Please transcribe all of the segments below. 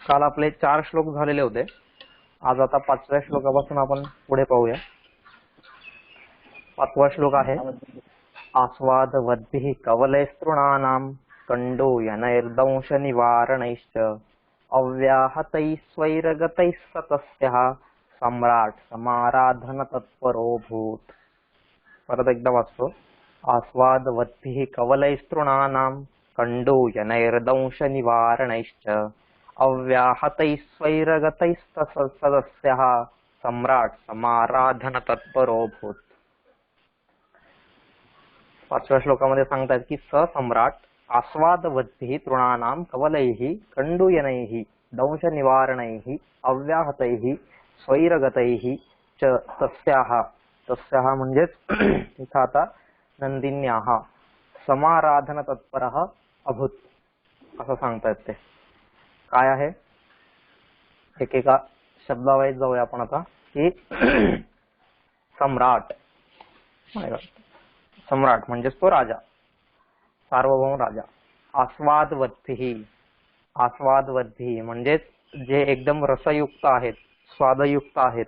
काल आपले 4 श्लोक झालेले होते. आज आता 5व्या श्लोकापासून आपण पुढे पाहूया. 5वा श्लोक आहे आस्वादवद्भिः कवलैस्तृणानां कण्डूयनैर्दंश निवारणैश्च अव्याहतैः स्वैरगतैः सतस्यः सम्राट समाराधन तत्परोऽभूत्. परत एकदा वाचतो. आस्वादवद्भिः कवलैस्तृणानां कण्डूयनैर्दंश निवारणैश्च अव्याहतैः स्वैरगतैः सतस्यः सम्राट समाराधन तत्परोऽभूत्. 5व्या श्लोकामध्ये सांगतात की सम्राट आस्वादवद्भिः तृणानां कवलैः कण्डूयनैः दंश निवारणैः अव्याहतैः स्वैरगतैः च तस्याः म्हणजेच इथं आता नंदिन्याः समाराधन तत्परः अभूत असं सांगतायत. ते काय आहे एकेका शब्दावाईज जाऊया आपण आता की सम्राट सम्राट म्हणजेच तो राजा, सार्वभौम राजा. आस्वादवद्भिः म्हणजेच जे एकदम रसयुक्त आहेत, स्वादयुक्त आहेत,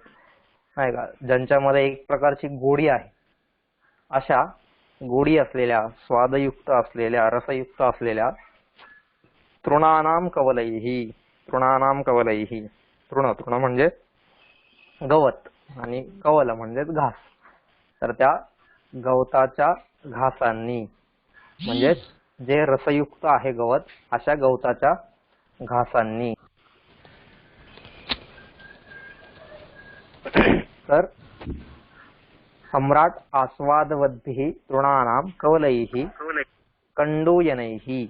नाही का, ज्यांच्यामध्ये एक प्रकारची गोडी आहे, अशा गोडी असलेल्या, स्वादयुक्त असलेल्या, रसयुक्त असलेल्या तृणानाम कवलैः तृण म्हणजे गवत आणि कवल म्हणजेच घास. तर त्या गवताच्या घासांनी म्हणजे जे रसयुक्त आहे गवत, अशा गवताच्या घासांनी. तर सम्राट आस्वादवद्भिः तृणानां कवलैः कण्डूयनैः.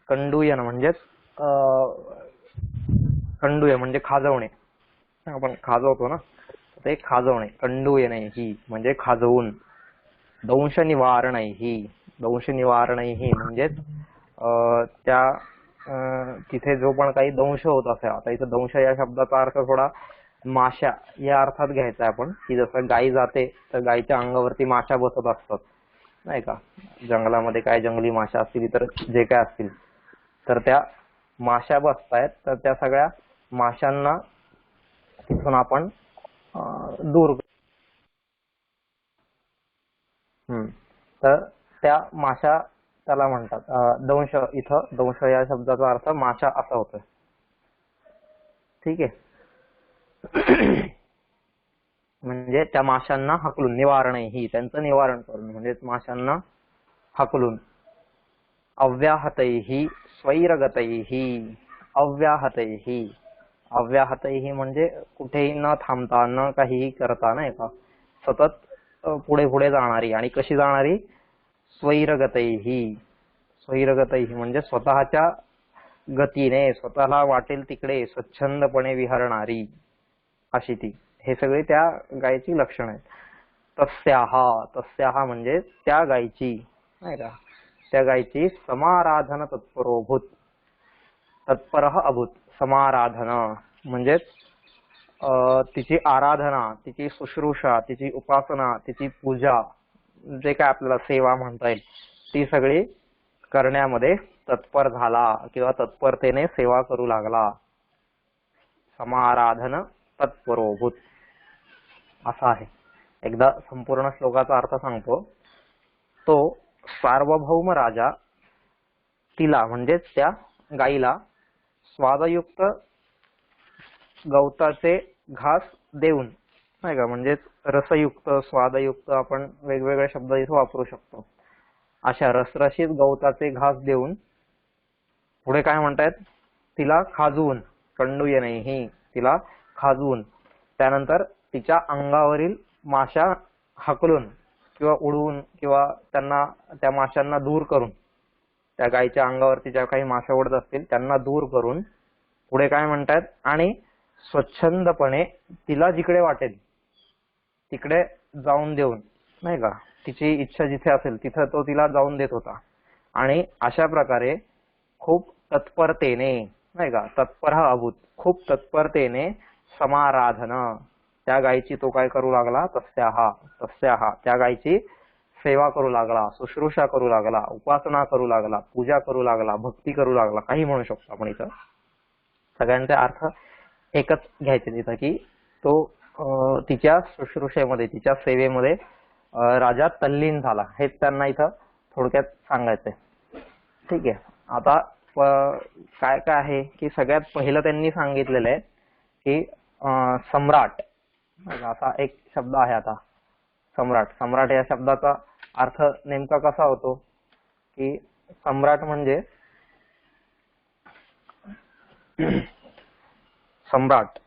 कण्डूयन म्हणजेच कण्डूय म्हणजे खाजवणे, आपण खाजवतो ना, ते खाजवणे. कण्डूयनैः म्हणजे खाजवून. दंश निवारणैः म्हणजेच त्या तिथे जो पण काही दंश होत असेल, आता इथं दंश या शब्दाचा अर्थ थोडा माशा या अर्थात घ्यायचा आपण, की जसं गायी जाते तर गायीच्या अंगावरती माशा बसत असतात, नाही का, जंगलामध्ये काय जंगली माशा असतील, तर जे काय असतील, तर त्या माशा बसतायत. तर त्या सगळ्या माशांना तिथून आपण दूर. तर त्या माशा त्याला म्हणतात दंश. इथं दंश या शब्दाचा अर्थ माशा असा होतोय. ठीक आहे. म्हणजे त्या माशांना हकलून, निवारणैः त्यांचं निवारण करून, म्हणजे माशांना हकलून. अव्याहतैः स्वैरगतैः अव्याहतैः म्हणजे कुठेही न थांबता, न काहीही करता, नाही का, सतत पुढे पुढे जाणारी. आणि कशी जाणारी? स्वैरगतैः म्हणजे स्वतःच्या गतीने, स्वतःला वाटेल तिकडे स्वच्छंदपणे विहरणारी अशी ती. हे सगळे त्या गायीची लक्षण आहेत. तस्याः म्हणजे त्या गायीची, नाही का, त्या गायीची समाराधन तत्परोऽभूत. तत्परः अभूत. समाराधन म्हणजेच तिची आराधना, तिची शुश्रूषा, तिची उपासना, तिची पूजा, जे काय आपल्याला सेवा म्हणता येईल, ती सगळी करण्यामध्ये तत्पर झाला किंवा तत्परतेने सेवा करू लागला. समाराधन तत्परोऽभूत असा आहे. एकदा संपूर्ण श्लोकाचा अर्थ सांगतो. तो सार्वभौम राजा तिला म्हणजेच त्या गायीला स्वादयुक्त गवताचे घास देऊन, नाही का, म्हणजेच रसयुक्त, स्वादयुक्त, आपण वेगवेगळे शब्द इथे वापरू शकतो, अशा रसरशीत गवताचे घास देऊन पुढे काय म्हणतायत, तिला खाजवून. कण्डूयनैः तिला खाजवून. त्यानंतर तिच्या अंगावरील माशा हकलून किंवा उडवून किंवा त्यांना, त्या माशांना दूर करून, त्या गायीच्या अंगावरती ज्या काही माशा उडत असतील त्यांना दूर करून पुढे काय म्हणतायत, आणि स्वच्छंदपणे तिला जिकडे वाटेल तिकडे जाऊन देऊन, नाही का, तिची इच्छा जिथे असेल तिथं तो तिला जाऊन देत होता. आणि अशा प्रकारे खूप तत्परतेने, नाही का, तत्पर अभूत, खूप तत्परतेने समाराधन त्या गायीची तो काय करू लागला, तस्याः त्या गायीची सेवा करू लागला, शुश्रूषा करू लागला, उपासना करू लागला, पूजा करू लागला, भक्ती करू लागला, काही म्हणू शकतो आपण इथं. सगळ्यांचे अर्थ एकच घ्यायचे तिथं, की तो तिच्या शुश्रूषेमध्ये, तिच्या सेवेमध्ये राजा तल्लीन झाला, हेच त्यांना इथं थोडक्यात सांगायचंय. ठीक आहे. आता काय काय आहे की सगळ्यात पहिलं त्यांनी सांगितलेलं आहे की सम्राट असा एक शब्द आहे. आता सम्राट, सम्राट या शब्दाचा अर्थ नेमका कसा होतो की सम्राट म्हणजे सम्राट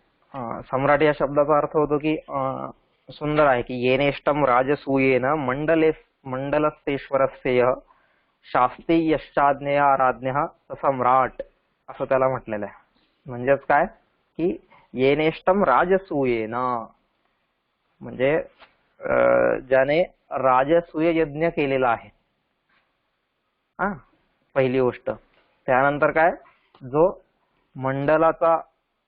सम्राट या शब्दाचा अर्थ होतो की सुंदर आहे की येनेष्टम राजसूयेन मंडलस्तेश्वरस्य शास्त्री यश्चाज्ञया राज्ञः सम्राट असं त्याला म्हटलेलं आहे. म्हणजेच काय की येनेष्टम राजसूयेन म्हणजे ज्याने राजसूय यज्ञ केलेला आहे, पहिली गोष्ट. त्यानंतर काय, जो मंडलाचा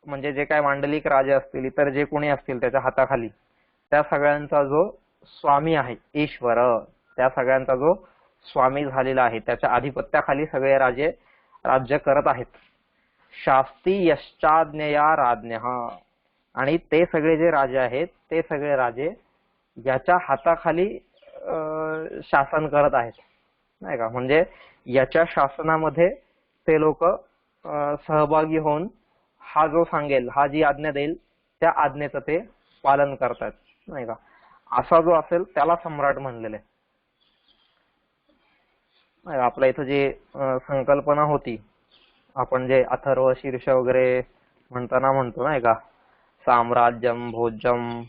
म्हणजे जे काय मांडलिक राजे असतील, इतर जे कोणी असतील त्याच्या हाताखाली, त्या सगळ्यांचा जो स्वामी आहे ईश्वर, त्या सगळ्यांचा जो स्वामी झालेला आहे, त्याच्या आधिपत्याखाली सगळे राजे राज्य करत आहेत. शास्त्री यश्चाज्ञया राज्ञः, आणि ते सगळे जे राजे आहेत ते सगळे राजे याच्या हाताखाली शासन करत आहेत, नाही का. म्हणजे याच्या शासनामध्ये ते लोक सहभागी होऊन हा जो सांगेल, हा जी आज्ञा देईल त्या आज्ञेचं ते पालन करतात, नाही का. असा जो असेल त्याला सम्राट म्हणलेले. आपल्या इथं जे संकल्पना होती, आपण जे अथर्व शीर्ष वगैरे म्हणताना म्हणतो, नाही का, साम्राज्यम भोज्यम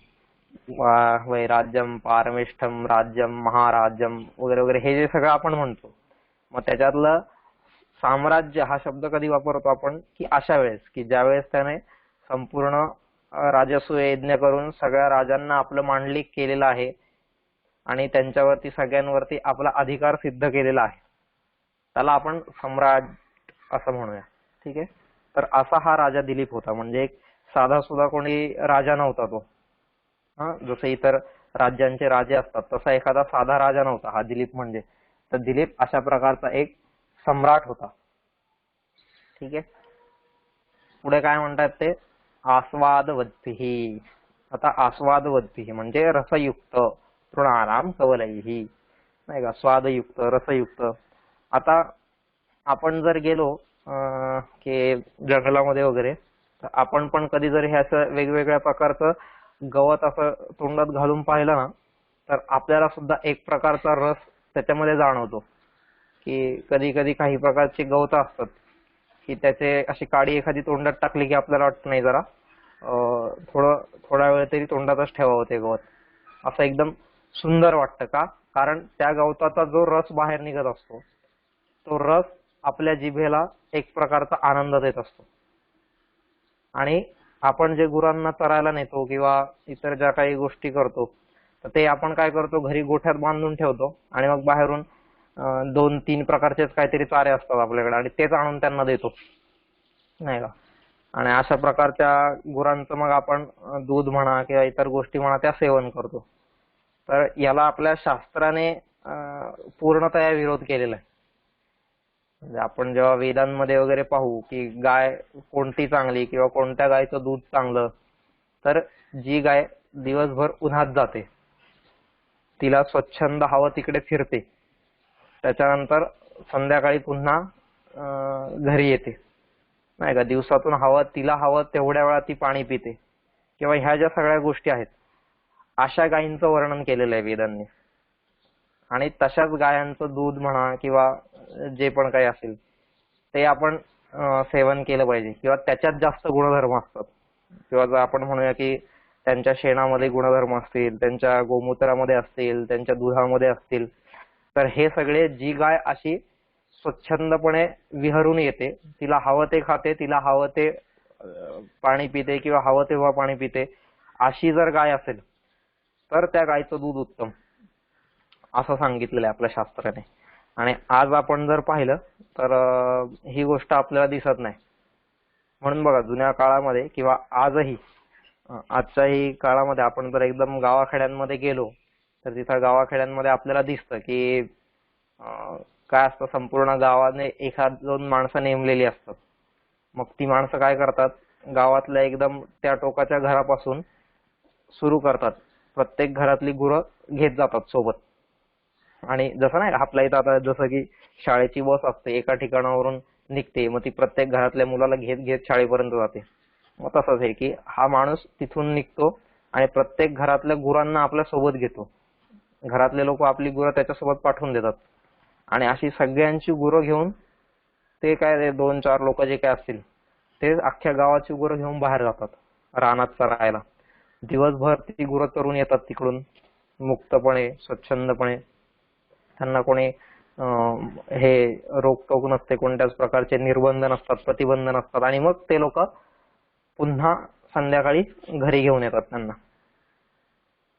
वैराज्यम पारमेष्ठम राज्यम महाराज्यम वगैरे वगैरे, हे जे सगळं आपण म्हणतो, मग त्याच्यातलं साम्राज्य हा शब्द कधी वापरतो आपण की अशा वेळेस की ज्यावेळेस त्याने संपूर्ण राजसूय यज्ञ करून सगळ्या राजांना आपलं मांडलिक केलेलं आहे आणि त्यांच्यावरती सगळ्यांवरती आपला अधिकार सिद्ध केलेला आहे, त्याला आपण सम्राट असं म्हणूया. ठीक आहे. तर असा हा राजा दिलीप होता. म्हणजे एक साधा सुद्धा कोणी राजा नव्हता तो. जसं इतर राज्यांचे राजे असतात तसा एखादा साधा राजा नव्हता हा दिलीप म्हणजे. तर दिलीप अशा प्रकारचा एक सम्राट होता. ठीक आहे. पुढे काय म्हणतात ते, आस्वादवद्भिः. आता आस्वादवद्भिः म्हणजे रसयुक्त, तृणानाम कवलैः, नाही का, स्वादयुक्त रसयुक्त. आता आपण जर गेलो की जंगलामध्ये वगैरे, तर आपण पण कधी जर हे असं वेगवेगळ्या प्रकारचं गवत असं तोंडात घालून पाहिलं ना, तर आपल्याला सुद्धा एक प्रकारचा रस त्याच्यामध्ये जाणवतो. की कधी कधी काही प्रकारची गवत असतात की त्याचे अशी काडी एखादी तोंडात टाकली की आपल्याला वाटत नाही, जरा थोडा वेळ तरी तोंडातच ठेवावं ते गवत, असं एकदम सुंदर वाटतं. का? कारण त्या गवताचा जो रस बाहेर निघत असतो, तो रस आपल्या जिभेला एक प्रकारचा आनंद देत असतो. आणि आपण जे गुरांना चरायला नेतो किंवा इतर ज्या काही गोष्टी करतो, तर ते आपण काय करतो, घरी गोठ्यात बांधून ठेवतो आणि मग बाहेरून 2-3 प्रकारचेच काहीतरी चारे असतात आपल्याकडे आणि तेच आणून त्यांना देतो, नाही का. आणि अशा प्रकारच्या गुरांचं मग आपण दूध म्हणा किंवा इतर गोष्टी म्हणा त्या सेवन करतो. तर याला आपल्या शास्त्राने पूर्णतः विरोध केलेला आहे. म्हणजे आपण जेव्हा वेदांमध्ये वगैरे पाहू की गाय कोणती चांगली किंवा कोणत्या गायचं दूध चांगलं, तर जी गाय दिवसभर उन्हात जाते, तिला स्वच्छंद हवं तिकडे फिरते, त्याच्यानंतर संध्याकाळी पुन्हा घरी येते, नाही का, दिवसातून तिला हवं तेवढ्या वेळा ती पाणी पिते, किंवा ह्या ज्या सगळ्या गोष्टी आहेत, अशा गायींचं वर्णन केलेलं आहे वेदांनी. आणि तशाच गायांचं दूध म्हणा किंवा जे पण काही असेल ते आपण सेवन केलं पाहिजे, किंवा त्याच्यात जास्त गुणधर्म असतात, किंवा जर आपण म्हणूया की त्यांच्या शेणामध्ये गुणधर्म असतील, त्यांच्या गोमूत्रामध्ये असतील, त्यांच्या दुधामध्ये असतील, तर हे सगळे जी गाय अशी स्वच्छंदपणे विहरून येते, तिला हवं ते खाते, तिला हवं ते पाणी पिते किंवा हवं तेव्हा पाणी पिते, अशी जर गाय असेल तर त्या गायचं दूध उत्तम, असं सांगितलेलं आहे आपल्या शास्त्राने. आणि आज आपण जर पाहिलं तर ही गोष्ट आपल्याला दिसत नाही. म्हणून बघा, जुन्या काळामध्ये किंवा आजही आजच्याही काळामध्ये आपण जर एकदम गावाखेड्यांमध्ये गेलो तर तिथं गावाखेड्यांमध्ये आपल्याला दिसतं की काय असतं, संपूर्ण गावाने 1-2 माणसं नेमलेली असतात मग ती माणसं काय करतात, गावातल्या एकदम त्या टोकाच्या घरापासून सुरू करतात, प्रत्येक घरातली गुरं घेत जातात सोबत. आणि जसं नाही आपल्या इथं आता जसं की शाळेची बस असते, एका ठिकाणावरून निघते, मग ती प्रत्येक घरातल्या मुलाला घेत घेत शाळेपर्यंत जाते. मग तसंच आहे की हा माणूस तिथून निघतो आणि प्रत्येक घरातल्या गुरांना आपल्या सोबत घेतो. घरातले लोक आपली गुरं त्याच्यासोबत पाठवून देतात आणि अशी सगळ्यांची गुरं घेऊन ते काय 2-4 लोक जे काय असतील ते अख्ख्या गावाची गुरं घेऊन बाहेर जातात रानात चरायला. दिवसभर ती गुरं चरून येतात तिकडून मुक्तपणे, स्वच्छंदपणे. त्यांना कोणी हे रोकटोक नसते, कोणत्याच प्रकारचे निर्बंध नसतात, प्रतिबंध नसतात. आणि मग ते लोक पुन्हा संध्याकाळी घरी घेऊन येतात त्यांना.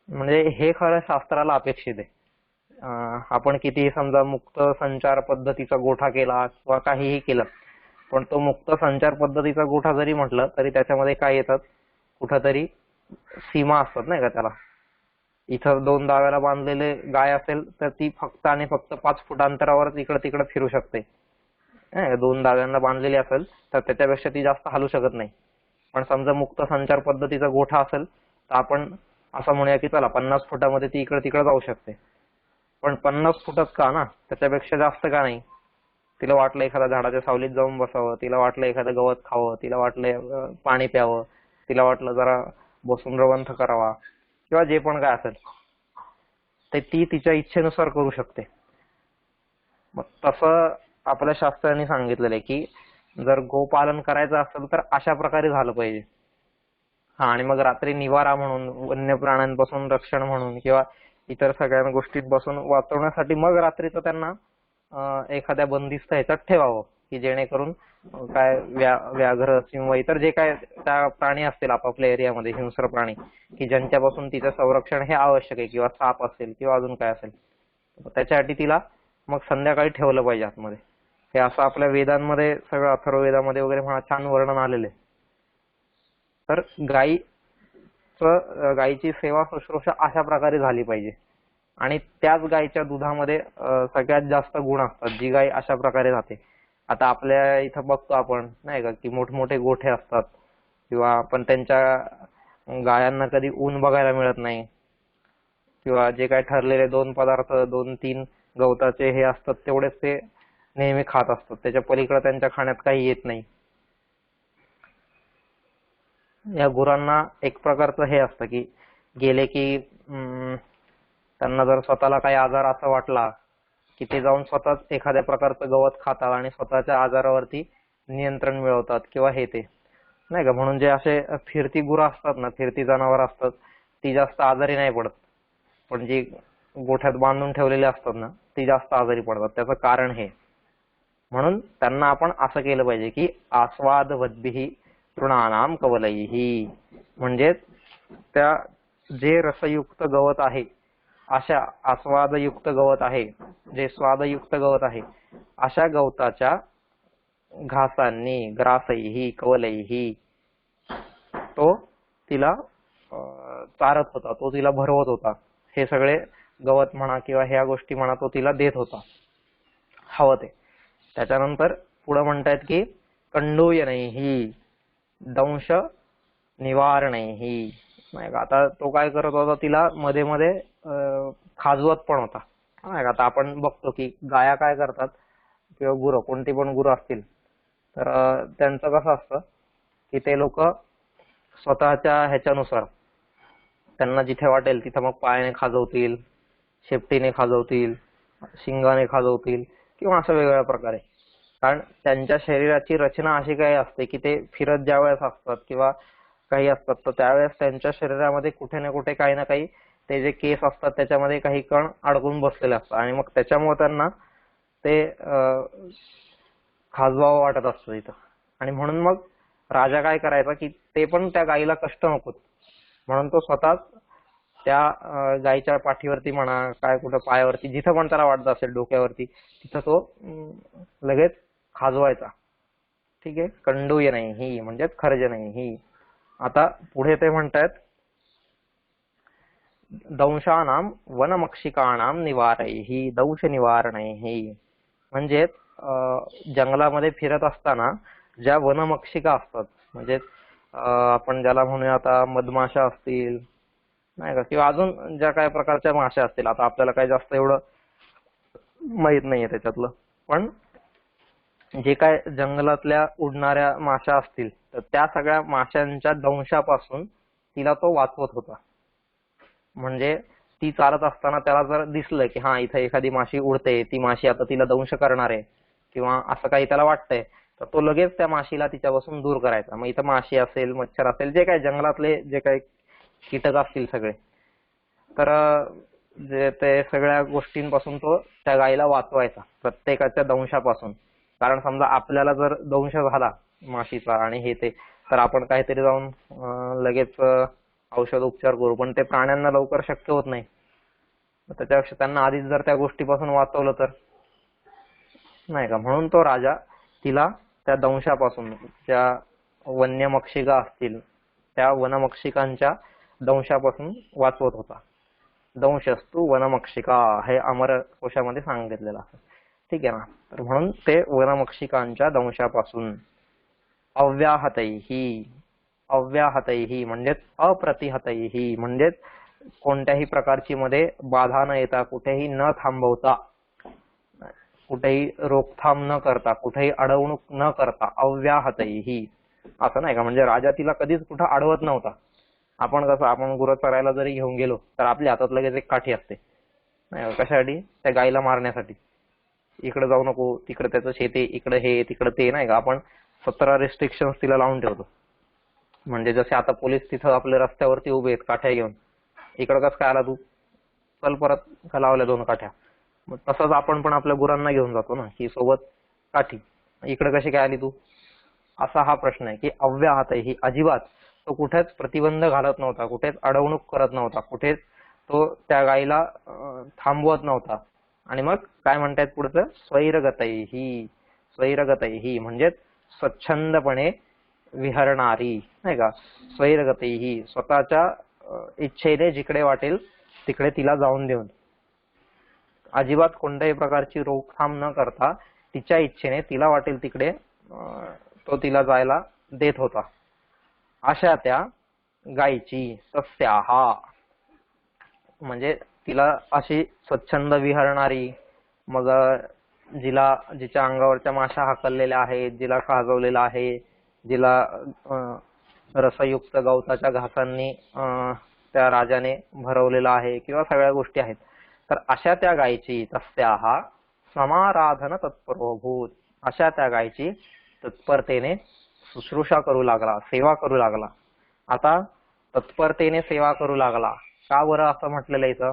म्हणजे हे खरं शास्त्राला अपेक्षित आहे. आपण कितीही समजा मुक्त संचार पद्धतीचा गोठा केला किंवा काहीही केलं, पण तो मुक्त संचार पद्धतीचा गोठा जरी म्हटलं तरी त्याच्यामध्ये काय येतात, कुठंतरी सीमा असतात नाही का त्याला. इथं 2 दाव्याला बांधलेले गाय असेल तर ती फक्त आणि फक्त 5 फूट अंतरावरच इकडे तिकडे फिरू शकते. 2 दाव्यांना बांधलेली असेल तर त्याच्यापेक्षा ती जास्त हलू शकत नाही. पण समजा मुक्त संचार पद्धतीचा गोठा असेल तर आपण असं म्हणूया की चला 50 फुटामध्ये ती इकडे तिकडे जाऊ शकते. पण 50 फुटच का ना, त्याच्यापेक्षा जास्त का नाही. तिला वाटलं एखाद्या झाडाच्या सावलीत जाऊन बसावं, तिला वाटलं एखादं गवत खावं, तिला वाटलं पाणी प्यावं, तिला वाटलं जरा बसून रवंथ करावा किंवा जे पण काय असेल ते ती तिच्या इच्छेनुसार करू शकते. मग तसं आपल्या शास्त्रांनी सांगितलेलं आहे की जर गोपालन करायचं असेल तर अशा प्रकारे झालं पाहिजे. हा, आणि मग रात्री निवारा म्हणून, वन्य प्राण्यांपासून रक्षण म्हणून किंवा इतर सगळ्या गोष्टींपासून वाचवण्यासाठी मग रात्रीचं त्यांना एखाद्या बंदिस्त ह्याच्यात ठेवावं की जेणेकरून काय व्याघ्र किंवा इतर जे काय त्या प्राणी असतील आपापल्या एरियामध्ये, हिंस्र प्राणी की ज्यांच्यापासून तिचं संरक्षण हे आवश्यक आहे, किंवा साप असेल किंवा अजून काय असेल, त्याच्यासाठी तिला मग संध्याकाळी ठेवलं पाहिजे आतमध्ये. हे असं आपल्या वेदांमध्ये, सगळं अथर्ववेदामध्ये वगैरे म्हणा छान वर्णन आलेलं आहे. तर गायीची सेवा शुश्रूषा अशा प्रकारे झाली पाहिजे. आणि त्याच गायीच्या दुधामध्ये सगळ्यात जास्त गुण असतात जी गाय अशा प्रकारे राहते. आता आपल्या इथं बघतो आपण नाही का की मोठमोठे गोठे असतात किंवा आपण त्यांच्या गायांना कधी ऊन बघायला मिळत नाही, किंवा जे काही ठरलेले 2 पदार्थ 2-3 गवताचे हे असतात तेवढेच ते नेहमी खात असतात, त्याच्या पलीकडे त्यांच्या खाण्यात काही येत नाही. या गुरांना एक प्रकारचं हे असतं की गेले की त्यांना जर स्वतःला काही आजार असा वाटला की ते जाऊन स्वतःच एखाद्या प्रकारचं गवत खातात आणि स्वतःच्या आजारावरती नियंत्रण मिळवतात किंवा हे ते नाही का. म्हणून जे असे फिरती गुरं असतात ना, फिरती जनावर असतात, ती जास्त आजारी नाही पडत. पण जी गोठ्यात बांधून ठेवलेली असतात ना ती जास्त आजारी पडतात. त्याचं कारण हे. म्हणून त्यांना आपण असं केलं पाहिजे की आस्वादवद्भिः तृणानां कवलैः, म्हणजे त्या जे रसयुक्त गवत आहे, अशा आस्वादयुक्त गवत आहे, जे स्वादयुक्त गवत आहे, अशा गवताच्या घासांनी, ग्रासैः कवलैः तो तिला चारत होता, तो तिला भरवत होता. हे सगळे गवत म्हणा किंवा ह्या गोष्टी म्हणा तो तिला देत होता हवं ते. त्याच्यानंतर पुढे म्हणतायत की कंडूयनैः दंश निवारणैः, नाही का. आता तो काय करत होता, तिला मध्ये मध्ये खाजवत पण होता नाही का. आता आपण बघतो की गाया काय करतात किंवा गुरं, कोणती पण गुरं असतील तर त्यांचं कसं असतं की ते लोक स्वतःच्या ह्याच्यानुसार त्यांना जिथे वाटेल तिथं मग पायाने खाजवतील, शेपटीने खाजवतील, शिंगाने खाजवतील किंवा असं वेगवेगळ्या प्रकारे. कारण त्यांच्या शरीराची रचना अशी काही असते की ते फिरत ज्या वेळेस असतात किंवा काही असतात तर त्यावेळेस त्यांच्या शरीरामध्ये कुठे ना कुठे काही ना काही ते जे केस असतात त्याच्यामध्ये काही कण अडकून बसलेले असतात आणि मग त्याच्यामुळे त्यांना ते खाजवावं वाटत असतं तिथं. आणि म्हणून मग राजा काय करायचा की ते पण त्या गायीला कष्ट नकोत म्हणून तो स्वतःच त्या गायीच्या पाठीवरती म्हणा, काय कुठं पायावरती, जिथं पण त्याला वाटत असेल डोक्यावरती, तिथं तो लगेच खाजवायचा. ठीक आहे. कंडूयनैः म्हणजेच खर्जनैः. आता पुढे ते म्हणतायत दंशानां वनमक्षिकाणां निवारैः दंश निवारणैः, म्हणजे जंगलामध्ये फिरत असताना ज्या वनमक्षिका असतात, म्हणजे आपण ज्याला म्हणूया आता मधमाशा असतील नाही का, किंवा अजून ज्या काही प्रकारच्या माशा असतील, आता आपल्याला काही जास्त एवढं माहित नाहीये त्याच्यातलं, पण जे काय जंगलातल्या उडणाऱ्या माशा असतील तर त्या सगळ्या माशांच्या दंशापासून तिला तो वाचवत होता. म्हणजे ती चालत असताना त्याला जर दिसलं की हा इथे एखादी माशी उडते, ती माशी आता तिला दंश करणार आहे किंवा असं काही त्याला वाटतंय, तर तो लगेच त्या माशीला तिच्यापासून दूर करायचा. मग इथं माशी असेल, मच्छर असेल, जे काही जंगलातले जे काही कीटक असतील सगळे, तर जे ते सगळ्या गोष्टींपासून तो त्या गायीला वाचवायचा, प्रत्येकाच्या दंशापासून. कारण समजा आपल्याला जर दंश झाला माशीचा आणि हे ते, तर आपण काहीतरी जाऊन लगेच औषध उपचार करू, पण ते प्राण्यांना लवकर शक्य होत नाही. त्याच्यापेक्षा त्यांना आधीच जर त्या गोष्टीपासून वाचवलं तर नाही का. म्हणून तो राजा तिला त्या दंशापासून, ज्या वन्य मक्षिका असतील त्या वनमक्षिकांच्या दंशापासून वाचवत होता. दंशस्तु वनमक्षिका हे अमर कोशामध्ये सांगितलेलं आहे. ठीक आहे ना. तर म्हणून ते वनमक्षिकांच्या दंशापासून अव्याहतैहि, अव्याहतैहि म्हणजेच अप्रतिहतैहि, म्हणजेच कोणत्याही प्रकारची मध्ये बाधा न येता, कुठेही न थांबवता, कुठेही रोकथाम न करता, कुठेही अडवणूक न करता, अव्याहतैहि असं नाही का. म्हणजे राजा तिला कधीच कुठं अडवत नव्हता. आपण कसं, आपण गुरं चरायला जरी घेऊन गेलो तर आपल्या हातात लगेच एक काठी असते नाही का, कशासाठी, त्या गायीला मारण्यासाठी. इकडे जाऊ नको, तिकडे त्याचं शेते, इकडे हे तिकडे ते नाही का. आपण 17 रिस्ट्रिक्शन्स तिला लावून ठेवतो. म्हणजे जसे आता पोलीस तिथं आपल्या रस्त्यावरती उभे आहेत काठ्या घेऊन, इकडं कसं काय आला तू, चल परत, का लावल्या 2 काठ्या. मग तसंच आपण पण आपल्या गुरांना घेऊन जातो ना, की सोबत काठी, इकडे कशी काय आली तू, असा हा प्रश्न आहे. की अव्याहत ही अजिबात तो कुठेच प्रतिबंध घालत नव्हता, कुठेच अडवणूक करत नव्हता, कुठेच तो त्या गायीला थांबवत नव्हता. आणि मग काय म्हणतायत पुढचं, स्वैरगतैहि, स्वैरगतैहि म्हणजे स्वच्छंदपणे विहरणारी नाही का. स्वैरगतैहि स्वतःच्या इच्छेने जिकडे वाटेल तिकडे तिला जाऊन देऊन, अजिबात कोणत्याही प्रकारची रोकथाम न करता तिच्या इच्छेने तिला वाटेल तिकडे तो तिला जायला देत होता. अशा त्या गायीची, तस्याहा म्हणजे तिला अशी स्वच्छंद विहरणारी, मग जिच्या अंगावरच्या माशा हाकललेल्या आहेत, जिला खाजवलेलं आहे, जिला रसयुक्त गवताच्या घासांनी त्या राजाने भरवलेला आहे, किंवा सगळ्या गोष्टी आहेत, तर अशा त्या गायीची, तस्याहा समाराधन तत्परोभूत, अशा त्या गायीची तत्परतेने शुश्रूषा करू लागला, सेवा करू लागला. आता तत्परतेने सेवा करू लागला का बरं असं म्हटलेलं इथं,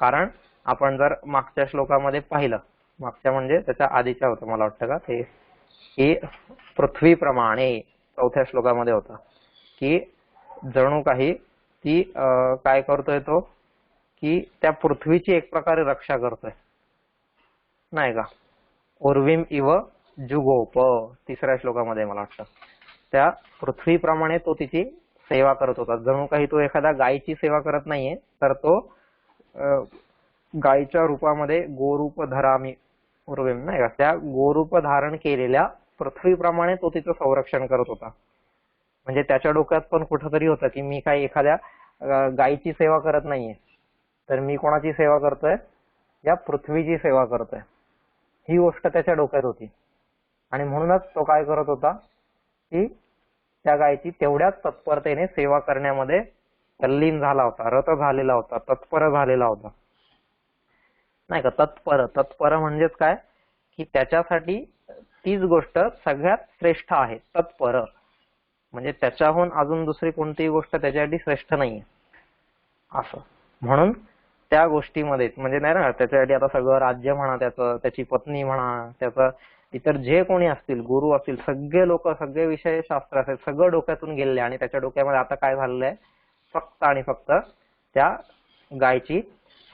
कारण आपण जर मागच्या श्लोकामध्ये पाहिलं, मागच्या म्हणजे त्याच्या आधीच्या होतं मला वाटतं का ते, की पृथ्वीप्रमाणे 4थ्या श्लोकामध्ये होता, की जणू काही ती काय करतोय तो, की त्या पृथ्वीची एक प्रकारे रक्षा करतोय नाही का. उर्वीम इव जुगोप 3ऱ्या श्लोकामध्ये मला वाटतं, त्या पृथ्वीप्रमाणे तो तिची सेवा करत होता. जणू काही तो एखाद्या गायीची सेवा करत नाहीये, तर तो गायीच्या रूपामध्ये गोरूप धरामी उर्वीम नाही का, त्या गोरूप धारण केलेल्या पृथ्वीप्रमाणे तो तिचं संरक्षण करत होता. म्हणजे त्याच्या डोक्यात पण कुठंतरी होतं की मी काही एखाद्या गायीची सेवा करत नाहीये, तर मी कोणाची सेवा करतोय, या पृथ्वीची सेवा करतोय, ही गोष्ट त्याच्या डोक्यात होती. आणि म्हणूनच तो काय करत होता, की त्या गायीची तेवढ्याच तत्परतेने सेवा करण्यामध्ये तल्लीन झाला होता, रत झालेला होता, तत्पर झालेला होता नाही का. तत्पर, तत्पर म्हणजेच काय, की त्याच्यासाठी तीच गोष्ट सगळ्यात श्रेष्ठ आहे. तत्पर म्हणजे त्याच्याहून अजून दुसरी कोणतीही गोष्ट त्याच्यासाठी श्रेष्ठ नाहीये असं. म्हणून त्या गोष्टीमध्ये म्हणजे नाही ना, त्याच्यासाठी आता सगळं राज्य म्हणा, त्याची पत्नी म्हणा, त्याचं इतर जे कोणी असतील, गुरु असतील, सगळे लोक, सगळे विषय शास्त्र असेल, सगळं डोक्यातून गेलेले. आणि त्याच्या डोक्यामध्ये आता काय झालेलं आहे, फक्त आणि फक्त त्या गायची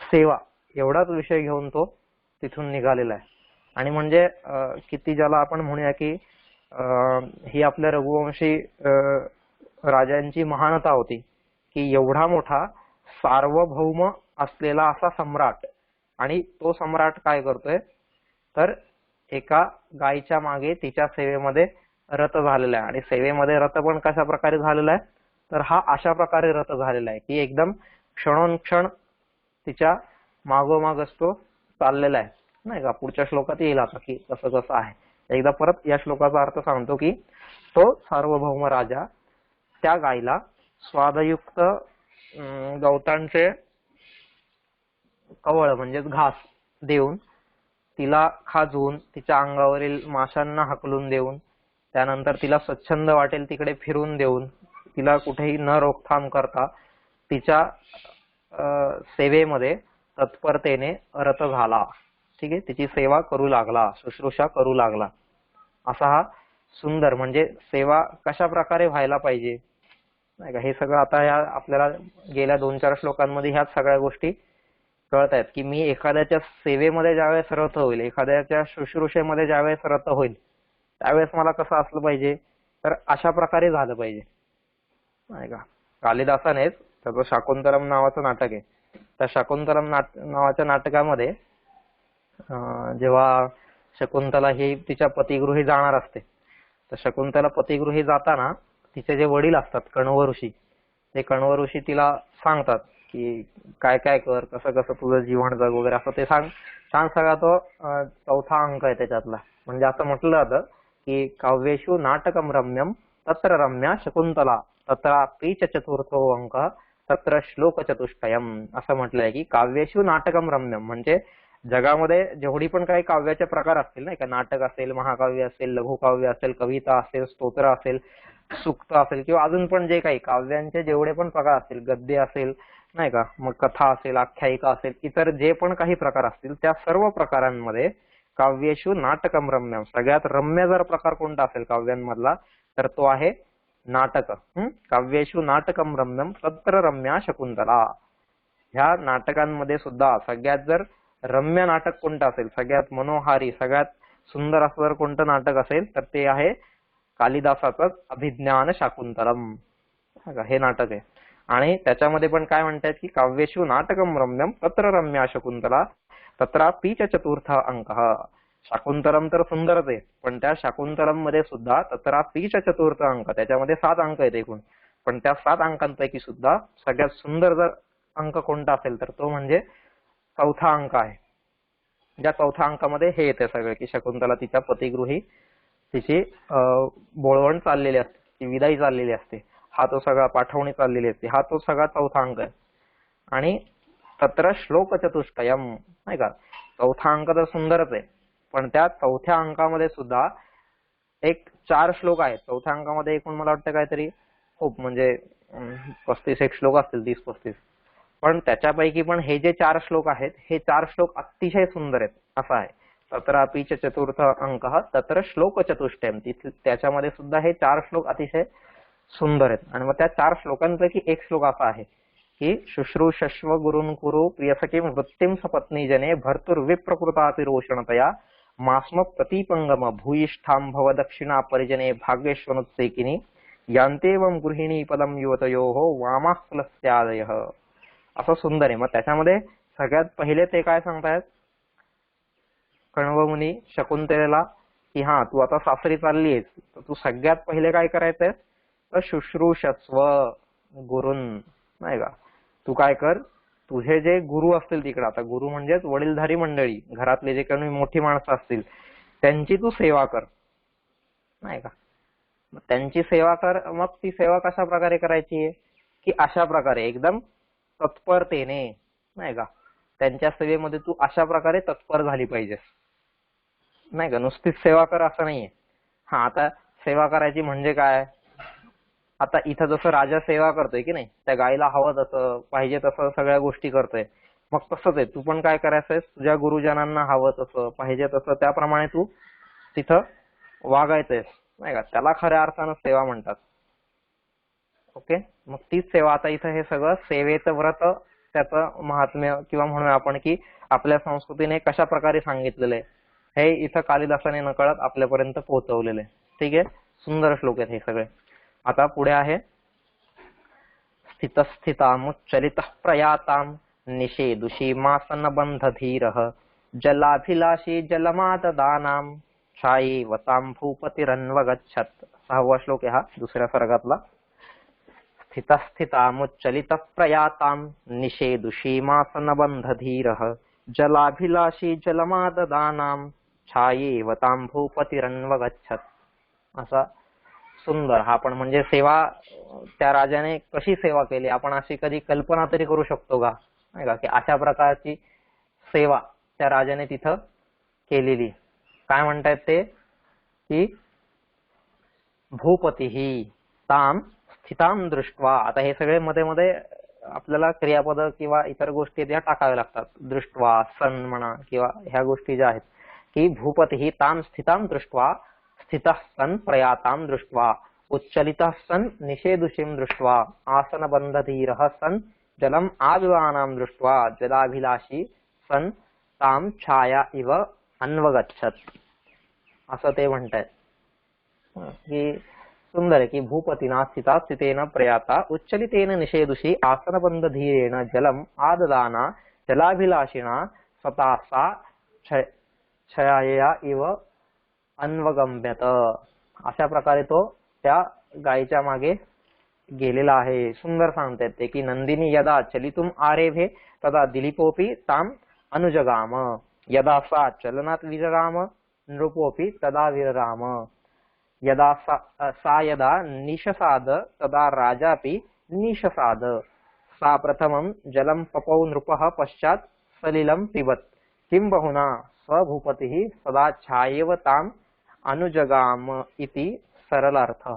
सेवा, एवढाच विषय घेऊन तो तिथून निघालेला आहे. आणि म्हणजे किती ज्याला आपण म्हणूया की ही आपल्या रघुवंशी राजांची महानता होती, की एवढा मोठा सार्वभौम असलेला असा सम्राट, आणि तो सम्राट काय करतोय, तर एका गायीच्या मागे तिच्या सेवेमध्ये रत झालेला आहे. आणि सेवेमध्ये रत पण कशा प्रकारे झालेला आहे, तर हा अशा प्रकारे रत झालेला आहे की एकदम क्षणोक्षण तिच्या मागोमाग असतो चाललेला आहे, नाही का. पुढच्या श्लोकात येईल आता की कसं कसं आहे. एकदा परत या श्लोकाचा अर्थ सांगतो की तो सार्वभौम राजा त्या गायीला स्वादयुक्त गवतांचे कवळ म्हणजेच घास देऊन, तिला खाजवून, तिच्या अंगावरील माशांना हाकलून देऊन, त्यानंतर तिला स्वच्छंद वाटेल तिकडे फिरून देऊन, तिला कुठेही न रोकथाम करता तिच्या सेवेमध्ये तत्परतेने रत झाला. ठीक आहे, तिची सेवा करू लागला, शुश्रूषा करू लागला. असा हा सुंदर, म्हणजे सेवा कशा प्रकारे व्हायला पाहिजे, नाही का, हे सगळं आता या आपल्याला गेल्या 2-4 श्लोकांमध्ये ह्याच सगळ्या गोष्टी कळत आहेत की मी एखाद्याच्या सेवेमध्ये ज्यावेळेस रत होईल, एखाद्याच्या शुश्रूषेमध्ये ज्यावेळेस रत होईल, त्यावेळेस मला कसं असलं पाहिजे, तर अशा प्रकारे झालं पाहिजे, नाही का. कालिदासानेच त्याचं शाकुंतलम नावाचं नाटक आहे, त्या शाकुंतलम नावाच्या नाटकामध्ये जेव्हा शकुंतला ही तिच्या पतिगृही जाणार असते, तर शकुंतला पतिगृही जाताना तिचे जे वडील असतात कण्व ऋषी, ते कण्व ऋषी तिला सांगतात की काय काय कर, कसं कसं तुझं जीवन जग वगैरे, असं ते छान सगळा तो 4था अंक आहे त्याच्यातला. म्हणजे असं म्हटलं जातं की काव्येषु नाटकम रम्यम तत्र रम्या शकुंतला तत्रापि च 4थो अंक तत्र श्लोक चतुष्टयम, असं म्हटलंय की काव्येषु नाटकम रम्यम म्हणजे जगामध्ये जेवढी पण काही काव्याचे प्रकार असतील, नाही का, नाटक असेल, महाकाव्य असेल, लघुकाव्य असेल, कविता असेल, स्तोत्र असेल, सुक्त असेल, किंवा अजून पण जे काही काव्यांचे जेवढे पण प्रकार असतील, गद्य असेल, नाही का, मग कथा असेल, आख्यायिका असेल, इतर जे पण काही प्रकार असतील, त्या सर्व प्रकारांमध्ये काव्येषु नाटकम रम्यम, सगळ्यात रम्य जर प्रकार कोणता असेल काव्यांमधला, तर तो आहे नाटक. काव्येषु नाटकम रम्यम तत्र रम्या शकुंतला. ह्या नाटकांमध्ये सुद्धा सगळ्यात जर रम्य नाटक कोणतं असेल, सगळ्यात मनोहारी, सगळ्यात सुंदर असं जर कोणतं नाटक असेल, तर ते आहे कालिदासाचं अभिज्ञान शाकुंतलम, हे नाटक आहे. आणि त्याच्यामध्ये पण काय म्हणतात की काव्येषु नाटकम रम्यम तत्र रम्या शकुंतला तत्रापि च 4था अंक. शाकुंतलम तर सुंदरच आहे, पण त्या शाकुंतलम मध्ये सुद्धा तत्रापि च 4था अंक, त्याच्यामध्ये 7 अंक आहेत एकूण, पण त्या 7 अंकांपैकी सुद्धा सगळ्यात सुंदर जर अंक कोणता असेल, तर तो म्हणजे 4था अंक आहे. ज्या 4थ्या अंकामध्ये हे येते सगळं की शकुंतला तिच्या पतिगृही तिची बोळवण चाललेली असते, ती विदाई चाललेली असते, हा तो सगळा पाठवणी चाललेली असते, हा तो सगळा 4था अंक आहे. आणि तत्र श्लोक चतुष्टयम, नाही का, 4था अंक तर सुंदरच आहे, पण त्या 4थ्या अंकामध्ये सुद्धा एक 4 श्लोक आहेत. 4थ्या अंकामध्ये एकूण मला वाटतं काहीतरी खूप म्हणजे 35 श्लोक असतील, 30-35, पण त्याच्यापैकी पण हे जे 4 श्लोक आहेत, हे 4 श्लोक अतिशय सुंदर आहेत, असं आहे. तत्रापि च 4था अंक तत्र श्लोक चतुष्टयम, त्याच्यामध्ये सुद्धा हे 4 श्लोक अतिशय सुंदर आहेत. आणि मग त्या 4 श्लोकांपैकी एक श्लोक असा आहे की शुश्रूषस्व गुरुन् कुरु प्रियसखीं वृत्तिं सपत्नी जने भर्तुर्विप्रकृतापि रोषणतया मास्म प्रतीपंगम भूयिष्ठां भव दक्षिणा परिजने भाग्येश्वनुत्सेकिनी यांतेवं गृहिणी पदम युवतयोः वामाक्लस्यादयः. असं सुंदर आहे. मग त्याच्यामध्ये सगळ्यात पहिले ते काय सांगतायत कण्व मुनी शकुंतलेला की हा तू आता सासरी चालली आहेस, तर तू सगळ्यात पहिले काय करायचंय, तर शुश्रूषस्व गुरुन्, नाही का, तू काय कर, तुझे जे गुरु असतील तिकडे, आता गुरु म्हणजेच वडीलधारी मंडळी, घरातले जे काही मोठी माणसं असतील त्यांची तू सेवा कर, नाही का. त्यांची सेवा कर. मग ती सेवा कशा प्रकारे करायची आहे की अशा प्रकारे एकदम तत्परतेने, नाही का, त्यांच्या सेवेमध्ये तू अशा प्रकारे तत्पर झाली पाहिजेस, नाही का, नुसतीच सेवा कर असं नाहीये. हा, आता सेवा करायची म्हणजे काय, आता इथं जसं राजा सेवा करतोय की नाही, त्या गायीला हवं तसं पाहिजे तसं सगळ्या गोष्टी करतोय, मग तसंच आहे, तू पण काय करायचंय, तुझ्या गुरुजनांना हवं तसं पाहिजे तसं त्याप्रमाणे तू तिथं वागायचंय, नाही का, त्याला खऱ्या अर्थानं सेवा म्हणतात. ओके, मग तीच सेवा आता इथं हे सगळं सेवेचं व्रत, त्याचं महात्म्य किंवा म्हणूया आपण की आपल्या संस्कृतीने कशा प्रकारे सांगितलेलं आहे हे इथं कालिदासाने नकळत आपल्यापर्यंत पोहोचवलेलं आहे. ठीक आहे, सुंदर श्लोक आहेत हे सगळे. आता पुढे आहे स्थितस्थितामुच्चरितः प्रयातां निषेदुषी मासन बंध धीरः जलाभिलाषी जलमाददानां छायेवतां भूपतिरन्वगच्छत्. 6वा श्लोक आहे हा दुसऱ्या सर्गातला. स्थितस्थितामुच्चलितप्रयातां निषेदुषीमासनबन्धधीरः जलाभिलाषी जलमाददानां छायेवतां भूपतिरन्वगच्छत्. असा सुंदर हा पण म्हणजे सेवा त्या राजाने कशी सेवा केली आपण अशी कधी कल्पना तरी करू शकतो का, नाही का, की अशा प्रकारची सेवा त्या राजाने तिथं केलेली. काय म्हणतायत ते की भूपतीही ताम स्थिताम दृष्ट्वा. आता हे सगळे मध्ये मध्ये आपल्याला क्रियापद किंवा इतर गोष्टी त्या टाकाव्या लागतात. दृष्ट्वा, सन म्हणा किंवा ह्या गोष्टी ज्या आहेत की भूपतीही ताम स्थिताम दृष्ट्वा स्थितः सन प्रयाताम दृष्ट्वा उच्चलितः सन निषेदुषीं दृष्ट्वा आसनबन्धधीरः सन जलम आविवानां दृष्ट्वा जलाभिलाषी सन ताम छाया इव अन्वगच्छत्. असं ते म्हणतायत की सुंदर आहे की भूपतीना स्थिता स्थितेन प्रयाता उच्चलितेन निषेदुषी आसनबन्धधीरेण जलम आददाना जलाभिलाषिणा स्वतःसा छाया इव अन्वगम्यत. अशा प्रकारे तो त्या गायीच्या मागे गेलेला आहे. सुंदर सांगतात ते की नंदिनी यदा चलितुम आरेभे तदा दिलीपोपी ताम अनुजगाम यदा सा चलनात विरराम नृपोपी तदा विरराम यदा सा यदा निशसाद तदा राजापि निशसाद सा प्रथमं जलं पपौ नृपः पश्चात् सलिलं पिबत किं बहुना स्वभूपतिः सदा छायेव ताम अनुजगाम इति सरलार्थ.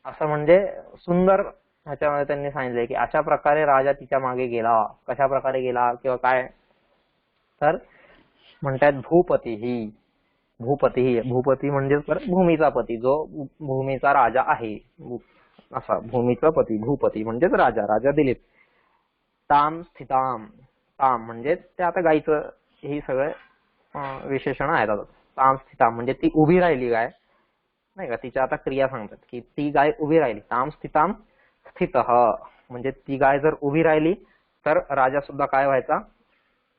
असं म्हणजे सुंदर ह्याच्यामध्ये त्यांनी सांगितले की अशा प्रकारे राजा तिच्या मागे गेला. कशा प्रकारे गेला किंवा काय, तर म्हणतात भूपतीही. भूपती म्हणजे भूमीचा पती, जो भूमीचा राजा आहे असा भूमीचा पती. भूपती म्हणजेच राजा, राजा दिलीप. ताम स्थिताम, ताम म्हणजे ते आता गायचं ही सगळे विशेषण आहेत. ताम स्थिताम म्हणजे ती उभी राहिली गाय, नाही का, तिच्या आता क्रिया सांगतात की ती गाय उभी राहिली. ताम स्थिताम स्थितः म्हणजे ती गाय जर उभी राहिली तर राजा सुद्धा काय व्हायचा,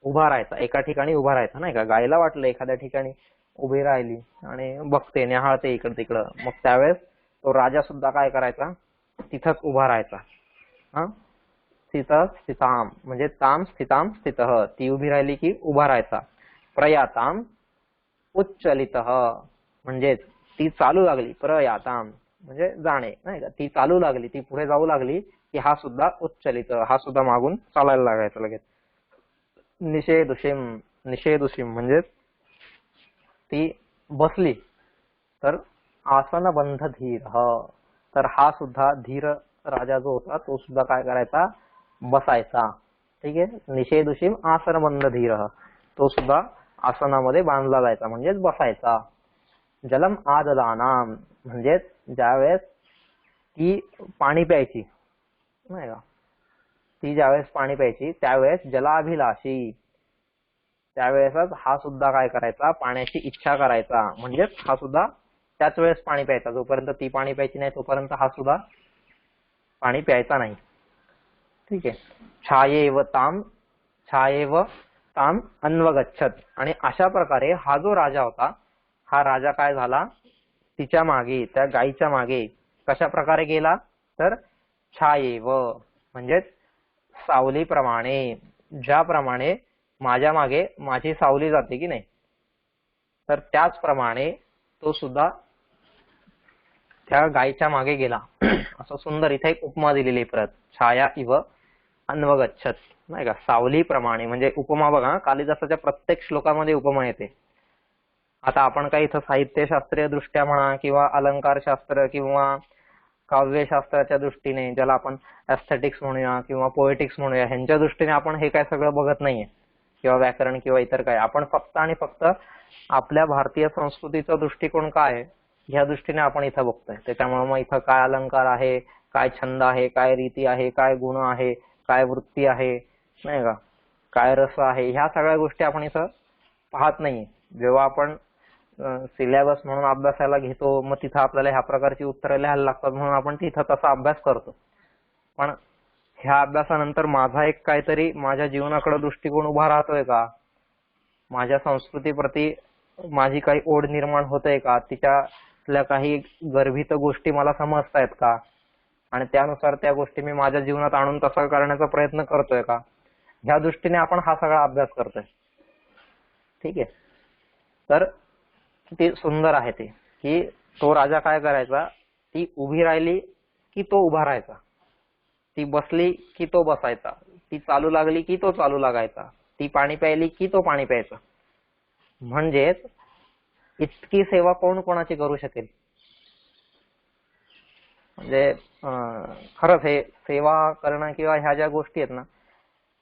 उभा राहायचा, एका ठिकाणी उभा राहायचा, नाही का. गायला वाटलं एखाद्या ठिकाणी उभी राहिली आणि बघते, निहाळते इकडं तिकडं, मग त्यावेळेस तो राजा सुद्धा काय करायचा, तिथंच उभा राहायचा. हा, स्थितः स्थिताम म्हणजे ताम स्थिताम स्थितः, ती उभी राहिली की उभा राहायचा. प्रयाताम उच्चलितः म्हणजे ती चालू लागली, प्रयाताम म्हणजे जाणे, नाही का, ती चालू लागली, ती पुढे जाऊ लागली की हा सुद्धा उच्चलित, हा सुद्धा मागून चालायला लागायचा लगेच. निषेदुषीम म्हणजे ती बसली तर आसनबंध धीर, तर हा सुद्धा धीर राजा जो होता तो सुद्धा काय करायचा, बसायचा. ठीक आहे. निषेदुषीम आसनबंध धीर, तो सुद्धा आसनामध्ये बांधला जायचा म्हणजेच बसायचा. जलम आददानाम म्हणजे ज्यावेळेस ती पाणी प्यायची, नाही का, ती ज्यावेळेस पाणी प्यायची त्यावेळेस जलाभिलाषी, त्यावेळेसच हा सुद्धा काय करायचा, पाण्याची इच्छा करायचा, म्हणजेच हा सुद्धा त्याच वेळेस पाणी प्यायचा. जोपर्यंत ती पाणी प्यायची नाही तोपर्यंत हा सुद्धा पाणी प्यायचा नाही. ठीक आहे. छायेव ताम अन्वगच्छत. आणि अशा प्रकारे हा जो राजा होता, हा राजा काय झाला, तिच्या मागे, त्या गायीच्या मागे कशा प्रकारे गेला, तर छायेव म्हणजे सावलीप्रमाणे, ज्याप्रमाणे माझ्या मागे माझी सावली जाते की नाही, तर त्याचप्रमाणे तो सुद्धा त्या गायीच्या मागे गेला. असं सुंदर इथे एक उपमा दिलेली परत, छाया इव अन्वगच्छत, नाही का, सावलीप्रमाणे म्हणजे उपमा बघा, कालिदासाच्या प्रत्येक श्लोकामध्ये उपमा येते. आता आपण काही इथं साहित्यशास्त्रीय दृष्ट्या म्हणा किंवा अलंकारशास्त्र किंवा काव्यशास्त्राच्या दृष्टीने, ज्याला आपण एस्थेटिक्स म्हणूया किंवा पोएटिक्स म्हणूया, ह्यांच्या दृष्टीने आपण हे काय सगळं बघत नाहीये, किंवा व्याकरण किंवा इतर काय. आपण फक्त आणि फक्त आपल्या भारतीय संस्कृतीचा दृष्टिकोन काय आहे ह्या दृष्टीने आपण इथं बघतोय. त्याच्यामुळे मग इथं काय अलंकार आहे, काय छंद आहे, काय रीती आहे, काय गुण आहे, काय वृत्ती आहे, नाही का, काय रस आहे, ह्या सगळ्या गोष्टी आपण इथं पाहत नाहीये. जेव्हा आपण सिलेबस म्हणून अभ्यासाला घेतो, मग तिथं आपल्याला ह्या प्रकारची उत्तरं लिहायला लागतात म्हणून आपण तिथं तसा अभ्यास करतो. पण ह्या अभ्यासानंतर माझा एक काहीतरी माझ्या जीवनाकडे दृष्टिकोन उभा राहतोय का, माझ्या संस्कृतीप्रती माझी काही ओढ निर्माण होते का, तिच्यातल्या काही गर्भित गोष्टी मला समजतायत का, आणि त्यानुसार त्या गोष्टी मी माझ्या जीवनात आणून तसा करण्याचा प्रयत्न करतोय का, ह्या दृष्टीने आपण हा सगळा अभ्यास करतोय. ठीक आहे. तर किती सुंदर आहे ते, की तो राजा काय करायचा, ती उभी राहिली की तो उभा राहायचा, ती बसली की तो बसायचा, ती चालू लागली की तो चालू लागायचा, ती पाणी प्यायली की तो पाणी प्यायचा. म्हणजेच इतकी सेवा कोण कोणाची करू शकेल. म्हणजे खरंच हे सेवा करणं किंवा ह्या ज्या गोष्टी आहेत ना,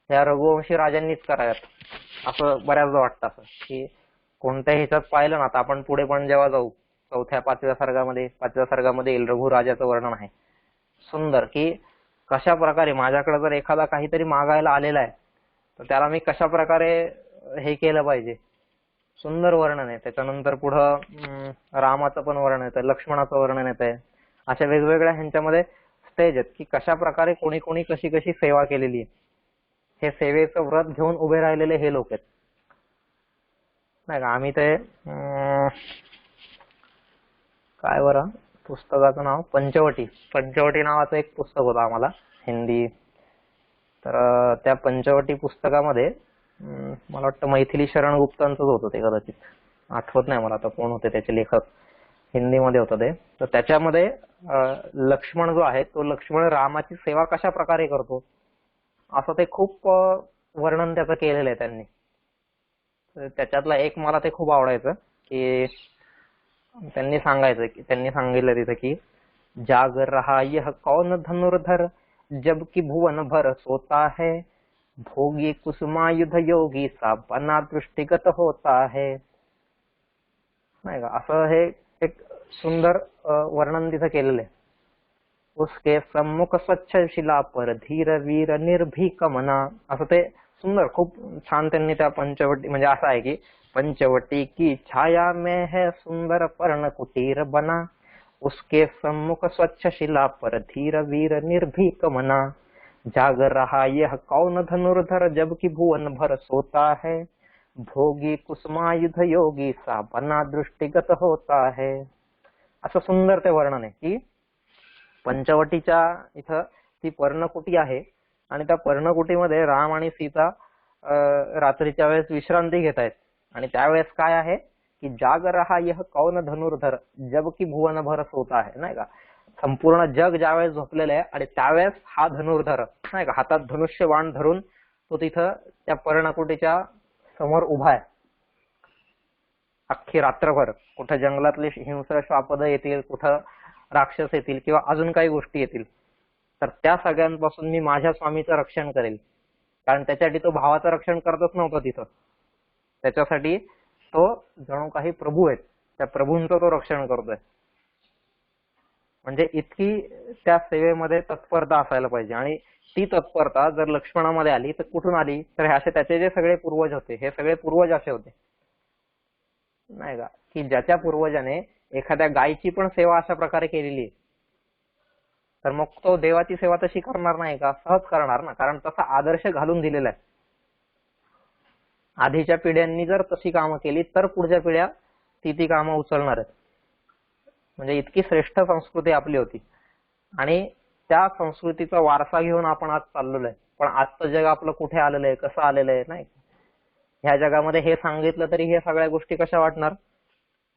ह्या रघुवंशी राजांनीच कराव्यात असं बऱ्याचदा वाटतं. असं की कोणत्याही ह्याच्यात पाहिलं ना, आता आपण पुढे पण जेव्हा जाऊ, पाचव्या सर्गामध्ये येईल रघु राजाचं वर्णन आहे सुंदर, की कशा प्रकारे माझ्याकडे जर एखादा काहीतरी मागायला आलेला आहे तर त्याला मी कशा प्रकारे हे केलं पाहिजे. सुंदर वर्णन आहे. त्याच्यानंतर पुढं रामाचं पण वर्णन येतं, लक्ष्मणाचं वर्णन येतंय. अशा वेगवेगळ्या ह्यांच्यामध्ये स्टेज आहेत की कशा प्रकारे कोणी कोणी कशी कशी सेवा केलेली आहे. हे सेवेचं व्रत घेऊन उभे राहिलेले हे लोक आहेत, नाही का. आम्ही ते काय बरं पुस्तकाचं नाव, पंचवटी नावाचं एक पुस्तक होतं आम्हाला हिंदी. तर त्या पंचवटी पुस्तकामध्ये मला वाटतं मैथिली शरण गुप्तांचंच होतं ते, कदाचित आठवत नाही मला आता कोण होते त्याचे लेखक, हिंदीमध्ये होतं ते. तर त्याच्यामध्ये लक्ष्मण जो आहे तो लक्ष्मण रामाची सेवा कशा प्रकारे करतो असं ते खूप वर्णन त्याचं केलेलं आहे त्यांनी. त्याच्यातला एक मला ते खूप आवडायचं, की त्यांनी सांगितलं तिथं की जाग रहा यह कौन धनुर्धर जबकि भुवन भर सोता है, भोगी कुसुमायुध योगी सा बना दृष्टिगत होता है. नाही का, असं हे एक सुंदर वर्णन तिथं केलेलं आहे. उसके सम्मुख स्वच्छ शिला पर धीर वीर निर्भीक मना, असं ते सुंदर खूप छान त्यांनी त्या पंचवटी, म्हणजे असं आहे की पंचवटी की छाया में है सुंदर पर्ण कुटीर बना, उसके सम्मुख स्वच्छ शिला पर धीर वीर निर्भीक मना, जाग रहा यह कौन धनुर्धर जबकि भुवन भर सोता है, भोगी कुसुमायुध योगी सा बना दृष्टिगत होता है. असं सुंदर ते वर्णन आहे की पंचवटीच्या इथं ती पर्णकुटी आहे आणि त्या पर्णकुटीमध्ये राम आणि सीता रात्रीच्या वेळेस विश्रांती घेत आहेत. आणि त्यावेळेस काय आहे की जाग रहा यह कौन धनुर्धर जबकि भुवन भर सोता है, नाही का. संपूर्ण जग ज्यावेळेस झोपलेलं आहे आणि त्यावेळेस हा धनुर्धर, नाही का, हातात धनुष्य बाण धरून तो तिथं त्या पर्णकुटीच्या समोर उभा आहे. अख्खी रात्रभर कुठं जंगलातले हिंस्र श्वापद येतील, कुठं राक्षस येतील किंवा अजून काही गोष्टी येतील, तर त्या सगळ्यांपासून मी माझ्या स्वामीचं रक्षण करेल. कारण त्याच्यासाठी तो भावाचं रक्षण करतच नव्हता तिथं, त्याच्यासाठी तो जणू काही प्रभू आहेत, त्या प्रभूंचं तो रक्षण करतोय. म्हणजे इतकी त्या सेवेमध्ये तत्परता असायला पाहिजे. आणि ती तत्परता जर लक्ष्मणामध्ये आली तर कुठून आली, तर हे असे त्याचे जे सगळे पूर्वज होते, हे सगळे पूर्वज असे होते, नाही का, की ज्याच्या पूर्वजाने एखाद्या गायीची पण सेवा अशा प्रकारे केलेली, तर मग तो देवाची सेवा तशी करणार नाही का, सहज करणार ना. कारण तसा आदर्श घालून दिलेला आहे. आधीच्या पिढ्यांनी जर तशी कामं केली तर पुढच्या पिढ्या ती कामं उचलणार आहेत. म्हणजे इतकी श्रेष्ठ संस्कृती आपली होती आणि त्या संस्कृतीचा वारसा घेऊन आपण आज चाललेलो आहे. पण आजचं जग आपलं कुठे आलेलं आहे, कसं आलेलं आहे, नाही. ह्या जगामध्ये हे सांगितलं तरी हे सगळ्या गोष्टी कशा वाटणार,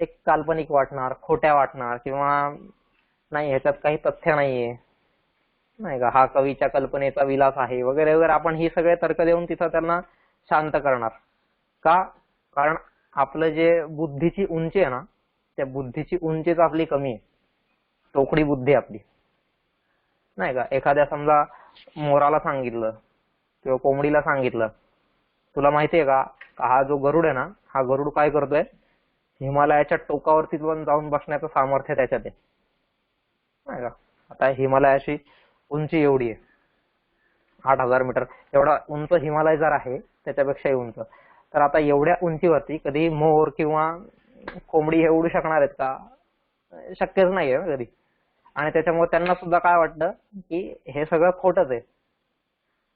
एक काल्पनिक वाटणार, खोट्या वाटणार, किंवा नाही ह्याच्यात काही तथ्य नाहीये, नाही का, हा कवीच्या कल्पनेचा विलास आहे वगैरे वगैरे. आपण ही सगळे तर्क देऊन तिथं त्यांना शांत करणार का. कारण आपलं जे बुद्धीची उंची आहे ना, त्या बुद्धीची उंचीच आपली कमी आहे, तोकडी बुद्धी आपली, नाही का. एखाद्या समजा मोराला सांगितलं किंवा कोंबडीला सांगितलं, तुला माहितीये का हा जो गरुड आहे ना, हा गरुड काय करतोय, हिमालयाच्या टोकावरती जाऊन बसण्याचं सामर्थ्य त्याच्यात आहे, नाही का. आता हिमालयाची उंची एवढी आहे, 8,000 मीटर एवढा उंच हिमालय जर आहे, त्याच्यापेक्षाही उंच. तर आता एवढ्या उंचीवरती कधी मोर किंवा कोंबडी हे उडू शकणार आहेत का, शक्यच नाहीये कधी. आणि त्याच्यामुळे त्यांना सुद्धा काय वाटतं की हे सगळं खोटच आहे.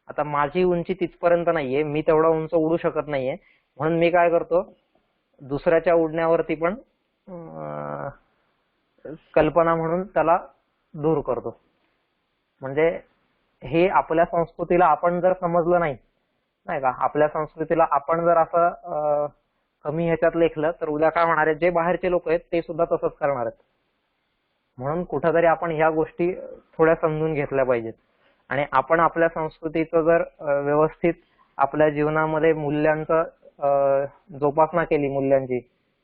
आता माझी उंची तिथपर्यंत नाहीये, मी तेवढा उंच उडू शकत नाहीये, म्हणून मी काय करतो, दुसऱ्याच्या उडण्यावरती पण कल्पना म्हणून त्याला दूर करतो. म्हणजे हे आपल्या संस्कृतीला आपण जर समजलं नाही, नाही का, आपल्या संस्कृतीला आपण जर असं कमी ह्याच्यात लेखलं तर उद्या काय होणार आहे, जे बाहेरचे लोक आहेत ते सुद्धा तसंच करणार आहेत. म्हणून कुठेतरी आपण ह्या गोष्टी थोड्या समजून घेतल्या पाहिजेत. आणि आपण आपल्या संस्कृतीचं जर व्यवस्थित आपल्या जीवनामध्ये मूल्यांचं जोपासना केली, मूल्यांची,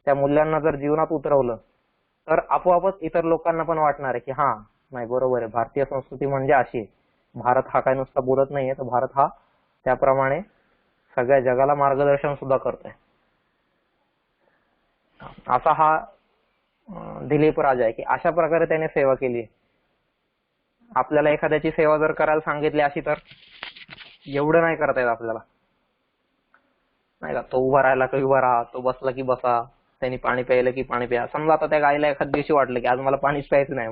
त्या मूल्यांना जर जीवनात उतरवलं तर आपोआपच इतर लोकांना पण वाटणार आहे की हा, नाही बरोबर आहे, भारतीय संस्कृती म्हणजे अशी आहे. भारत हा काय नुसता बोलत नाहीये, तर भारत हा त्याप्रमाणे सगळ्या जगाला मार्गदर्शन सुद्धा करतोय. असा हा दिलीप राजा आहे की अशा प्रकारे त्याने सेवा केली. आपल्याला एखाद्याची सेवा जर करायला सांगितली अशी तर एवढं नाही करता येत आपल्याला, नाही का. तो उभा राहिला की उभा राहा, तो बसला की बसा, त्यांनी पाणी प्यायलं की पाणी प्या. समजा आता त्या गायला एखाद दिवशी वाटलं की आज मला पाणीच प्यायचं नाही,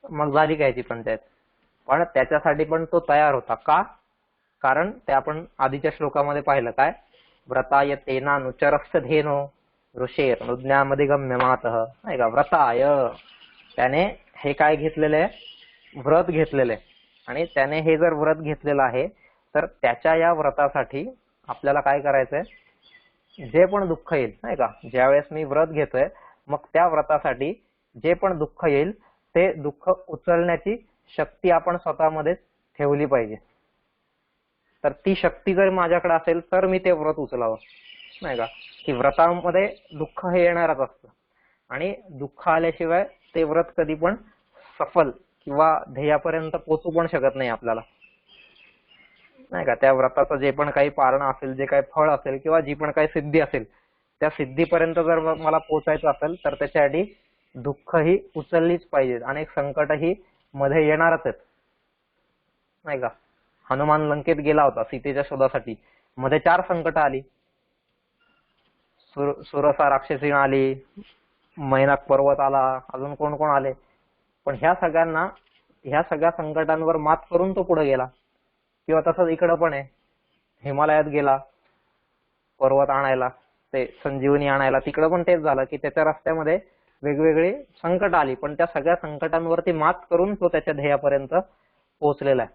मग झाली कायची पंचायत. पण त्याच्यासाठी पण तो तयार होता. का? कारण ते आपण आधीच्या श्लोकामध्ये पाहिलं काय, व्रताय तेनानुचरस्य धेनो ऋषेर नुज्ञामध्ये गम्य मातः, नाही का. व्रताय, त्याने हे काय घेतलेलं आहे, व्रत घेतलेलं आहे. आणि त्याने हे जर व्रत घेतलेलं आहे तर त्याच्या या व्रतासाठी आपल्याला काय करायचंय, जे पण दुःख येईल, नाही का, ज्यावेळेस मी व्रत घेतोय मग त्या व्रतासाठी जे पण दुःख येईल ते दुःख उचलण्याची शक्ती आपण स्वतःमध्ये ठेवली पाहिजे. तर ती शक्ती जर माझ्याकडे असेल तर मी ते व्रत उचलावं, नाही का. की व्रतामध्ये दुःख हे येणारच असतं आणि दुःख आल्याशिवाय ते व्रत कधी पण सफल किंवा ध्येयापर्यंत पोहोचू पण शकत नाही आपल्याला, नाही का. त्या व्रताचं जे पण काही पारण असेल, जे काही फळ असेल किंवा जी पण काही सिद्धी असेल, त्या सिद्धीपर्यंत जर मला पोहोचायचं असेल तर त्याच्यासाठी दुःख ही उचललीच पाहिजे. अनेक संकट ही मध्ये येणारच आहेत, नाही का. हनुमान लंकेत गेला होता सीतेच्या शोधासाठी, मध्ये 4 संकट आली. सुरसा राक्षसी आली, मैनाक पर्वत आला, अजून कोण कोण आले. पण ह्या सगळ्या संकटांवर मात करून तो पुढे गेला. किंवा तसंच इकडं पण आहे, हिमालयात गेला पर्वत आणायला, ते संजीवनी आणायला, तिकडं पण तेच झालं की त्याच्या रस्त्यामध्ये वेगवेगळी संकट आली, पण त्या सगळ्या संकटांवरती मात करून तो त्याच्या ध्येयापर्यंत पोहोचलेला आहे,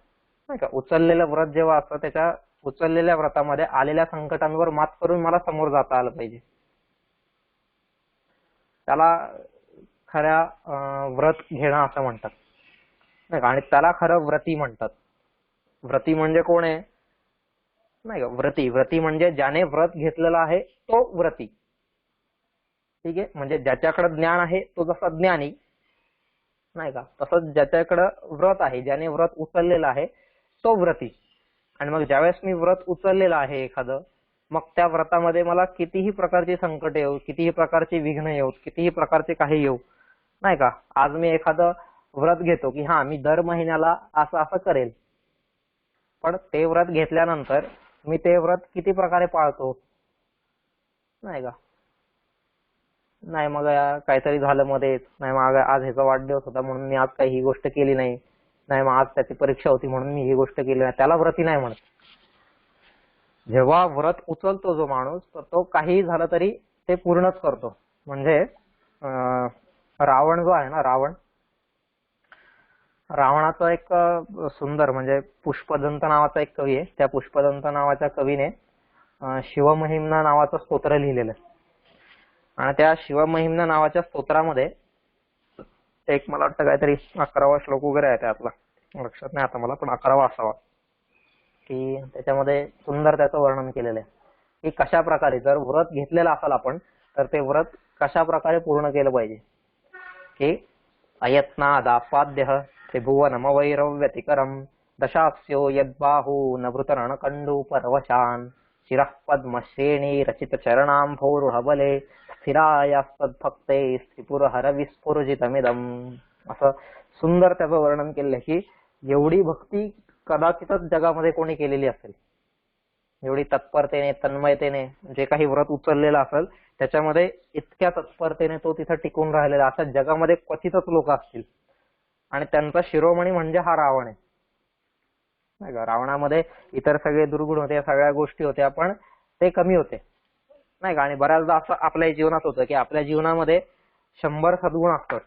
नाही का. उचललेलं व्रत जेव्हा असतं, त्याच्या उचललेल्या व्रतामध्ये आलेल्या संकटांवर मात करून मला समोर जाता आलं पाहिजे. त्याला खऱ्या व्रत घेणं असं म्हणतात, नाही का. आणि त्याला खरं व्रती म्हणतात. व्रती म्हणजे कोण आहे, नाही का. व्रती म्हणजे ज्याने व्रत घेतलेला आहे तो व्रती, ठीक आहे. म्हणजे ज्याच्याकडे ज्ञान आहे तो जसा ज्ञानी, नाही का, तसंच ज्याच्याकडे व्रत आहे, ज्याने व्रत उचललेलं आहे तो व्रती. आणि मग ज्यावेळेस मी व्रत उचललेलं आहे एखादं, मग त्या व्रतामध्ये मला कितीही प्रकारची संकट येऊ, कितीही प्रकारची विघ्न येऊ, कितीही प्रकारचे काही येऊ, नाही का. आज मी एखादं व्रत घेतो की हा मी दर महिन्याला असं असं करेल, पण ते व्रत घेतल्यानंतर मी ते व्रत किती प्रकारे पाळतो, नाही का. नाही मग काहीतरी झालं मध्येच, नाही मग आज ह्याचा वाढदिवस होता म्हणून मी आज काही ही गोष्ट केली नाही, नाही मग आज त्याची परीक्षा होती म्हणून मी ही गोष्ट केली नाही, त्याला व्रती नाही म्हणत. जेव्हा व्रत उचलतो जो माणूस, तर तो काही झालं तरी ते पूर्णच करतो. म्हणजे रावण जो आहे ना, रावणाचं एक सुंदर, म्हणजे पुष्पदंत नावाचा एक कवी आहे. त्या पुष्पदंत नावाच्या कवीने शिवमहिम्ना नावाचं स्तोत्र लिहिलेलं आहे. आणि त्या शिवमहिम्ना नावाच्या स्तोत्रामध्ये एक, मला वाटतं काहीतरी 11वा श्लोक वगैरे आहे त्यातला, लक्षात नाही आता मला, पण 11वा असावा, की त्याच्यामध्ये सुंदर त्याचं वर्णन केलेलं आहे की कशा प्रकारे जर व्रत घेतलेलं असेल आपण, तर ते व्रत कशा प्रकारे पूर्ण केलं पाहिजे. की अयत्नादापाद्य त्रिभुवनमवैरव्यतिकरम दशास्यो यद्बाहू नभृतरणकंडू परवशान शिरः पद्मश्रेणी रचित चरणांभोरुहबले स्थिरायास्तद्भक्ते स्त्रिपुरहर विस्फुरजितमिदम. असं सुंदर त्याचं वर्णन केलं की एवढी भक्ती कदाचितच जगामध्ये कोणी केलेली असेल, एवढी तत्परतेने, तन्मयतेने जे काही व्रत उचललेलं असेल त्याच्यामध्ये इतक्या तत्परतेने तो तिथं टिकून राहिलेला अशा जगामध्ये क्वचितच लोक असतील. आणि त्यांचा शिरोमणी म्हणजे हा रावण आहे, नाही का. रावणामध्ये इतर सगळे दुर्गुण होते, सगळ्या गोष्टी होत्या, पण ते कमी होते. नाही का. आणि बऱ्याचदा असं आपल्या जीवनात होतं की आपल्या जीवनामध्ये 100 सद्गुण असतात,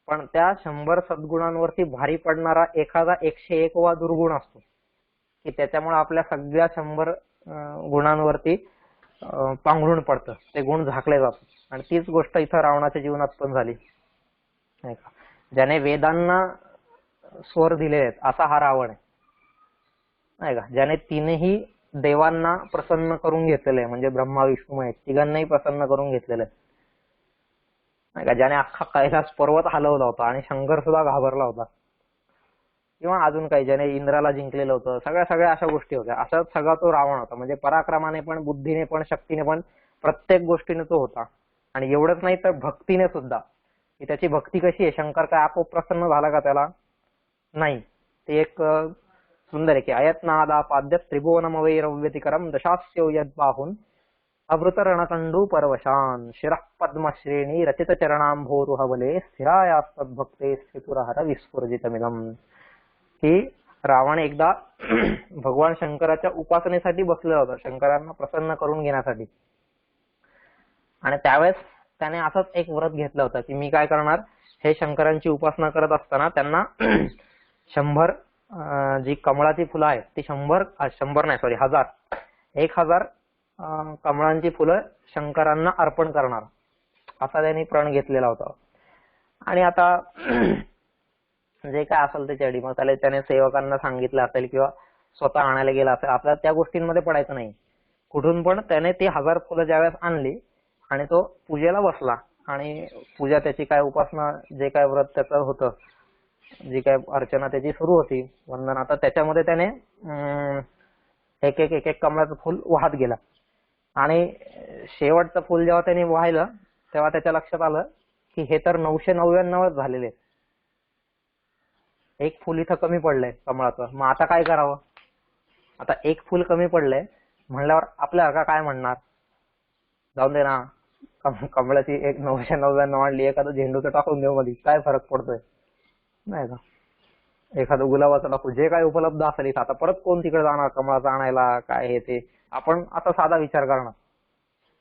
पण त्या 100 सद्गुणांवरती भारी पडणारा एखादा 101वा दुर्गुण असतो की त्याच्यामुळे आपल्या सगळ्या 100 गुणांवरती पांघरून पडतं, ते गुण झाकले जातात. आणि तीच गोष्ट इथं रावणाच्या जीवनात पण झाली, नाही का. ज्याने वेदांना स्वर दिले आहेत असा हा रावण आहे, नाही का. ज्याने तीनही देवांना प्रसन्न करून घेतलेलं आहे, म्हणजे ब्रह्मा विष्णू महेश तिघांनाही प्रसन्न करून घेतलेलं आहे, नाही का. ज्याने अख्खा कैलास पर्वत हलवला होता आणि शंकर सुद्धा घाबरला होता, किंवा अजून काही ज्याने इंद्राला जिंकलेलं होतं. सगळ्या सगळ्या अशा गोष्टी होत्या. असा सगळा तो रावण होता. म्हणजे पराक्रमाने पण, बुद्धीने पण, शक्तीने पण, प्रत्येक गोष्टीने तो होता. आणि एवढंच नाही तर भक्तीने सुद्धा, की त्याची भक्ती कशी आहे, शंकर काय आपोआप प्रसन्न झाला का त्याला, नाही. ते एक सुंदर आहे की अयत्नादापाद्य त्रिभुवनमवैरव्यतिकरम दशास्यो यद्बाहून अवृत रणकंडू परवशान शिरः पद्मश्रेणी रचित चरणांभोरुहवले स्थिरायास्तद्भक्ते स्फुरहर विस्फुरजितमिदम. की रावण एकदा भगवान शंकराच्या उपासनेसाठी बसलेला होता, शंकरांना प्रसन्न करून घेण्यासाठी. आणि त्यावेळेस त्याने असंच एक व्रत घेतलं होतं की मी काय करणार, हे शंकरांची उपासना करत असताना त्यांना 100 जी कमळाची फुलं आहेत ती 100 नाही सॉरी 1000 कमळांची फुलं शंकरांना अर्पण करणार, असा त्यांनी प्रण घेतलेला होता. आणि आता जे काय असेल त्याची अडी, मग त्याने सेवकांना सांगितलं असेल किंवा स्वतः आणायला गेला असेल, आपल्याला त्या गोष्टींमध्ये पडायचं नाही. कुठून पण त्याने ती 1000 फुलं ज्यावेळेस आणली आणि तो पूजेला बसला, आणि पूजा त्याची काय उपासना, जे काय व्रत त्याचं होतं, जी काय अर्चना त्याची सुरू होती, वंदन, आता त्याच्यामध्ये त्याने एक एक कमळाचं फुल वाहत गेला. आणि शेवटचं फुल जेव्हा त्याने वाहिलं तेव्हा त्याच्या लक्षात आलं की हे तर 999 झालेले, एक फुल इथं कमी पडलंय कमळाचं. मग आता काय करावं, आता एक फुल कमी पडलंय म्हणल्यावर आपल्या काय म्हणणार, जाऊन दे ना, कमळाची एक 999 आणली, एखादं झेंडूचं टाकून देऊ मध्ये, काय फरक पडतोय, नाही का. एखादं गुलाबाचं टाकू, जे काय उपलब्ध असेल. आता परत कोण तिकडे जाणार कमळाचं आणायला, काय हे ते, आपण आता साधा विचार करणार.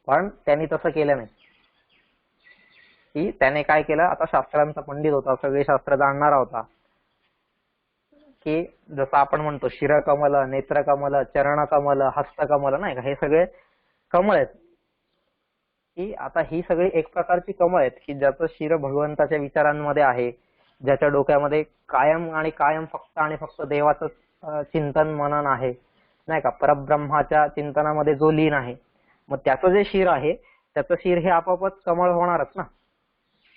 पण त्यांनी तसं केलं नाही, की त्याने काय केलं, आता शास्त्रांचा पंडित होता, सगळे शास्त्र जाणणारा होता, की जसं आपण म्हणतो शिरकमल, नेत्रकमल, चरणकमल, हस्तकमल, नाही का, हे सगळे कमळ आहेत. की आता ही सगळी एक प्रकारची कमळ आहेत की ज्याचं शिर भगवंताच्या विचारांमध्ये आहे, ज्याच्या डोक्यामध्ये कायम आणि कायम फक्त आणि फक्त देवाचं चिंतन मनन आहे, नाही का, परब्रह्माच्या चिंतनामध्ये जो लीन आहे. मग त्याचं जे शिर आहे त्याचं शिर हे आपोआपच कमळ होणारच ना.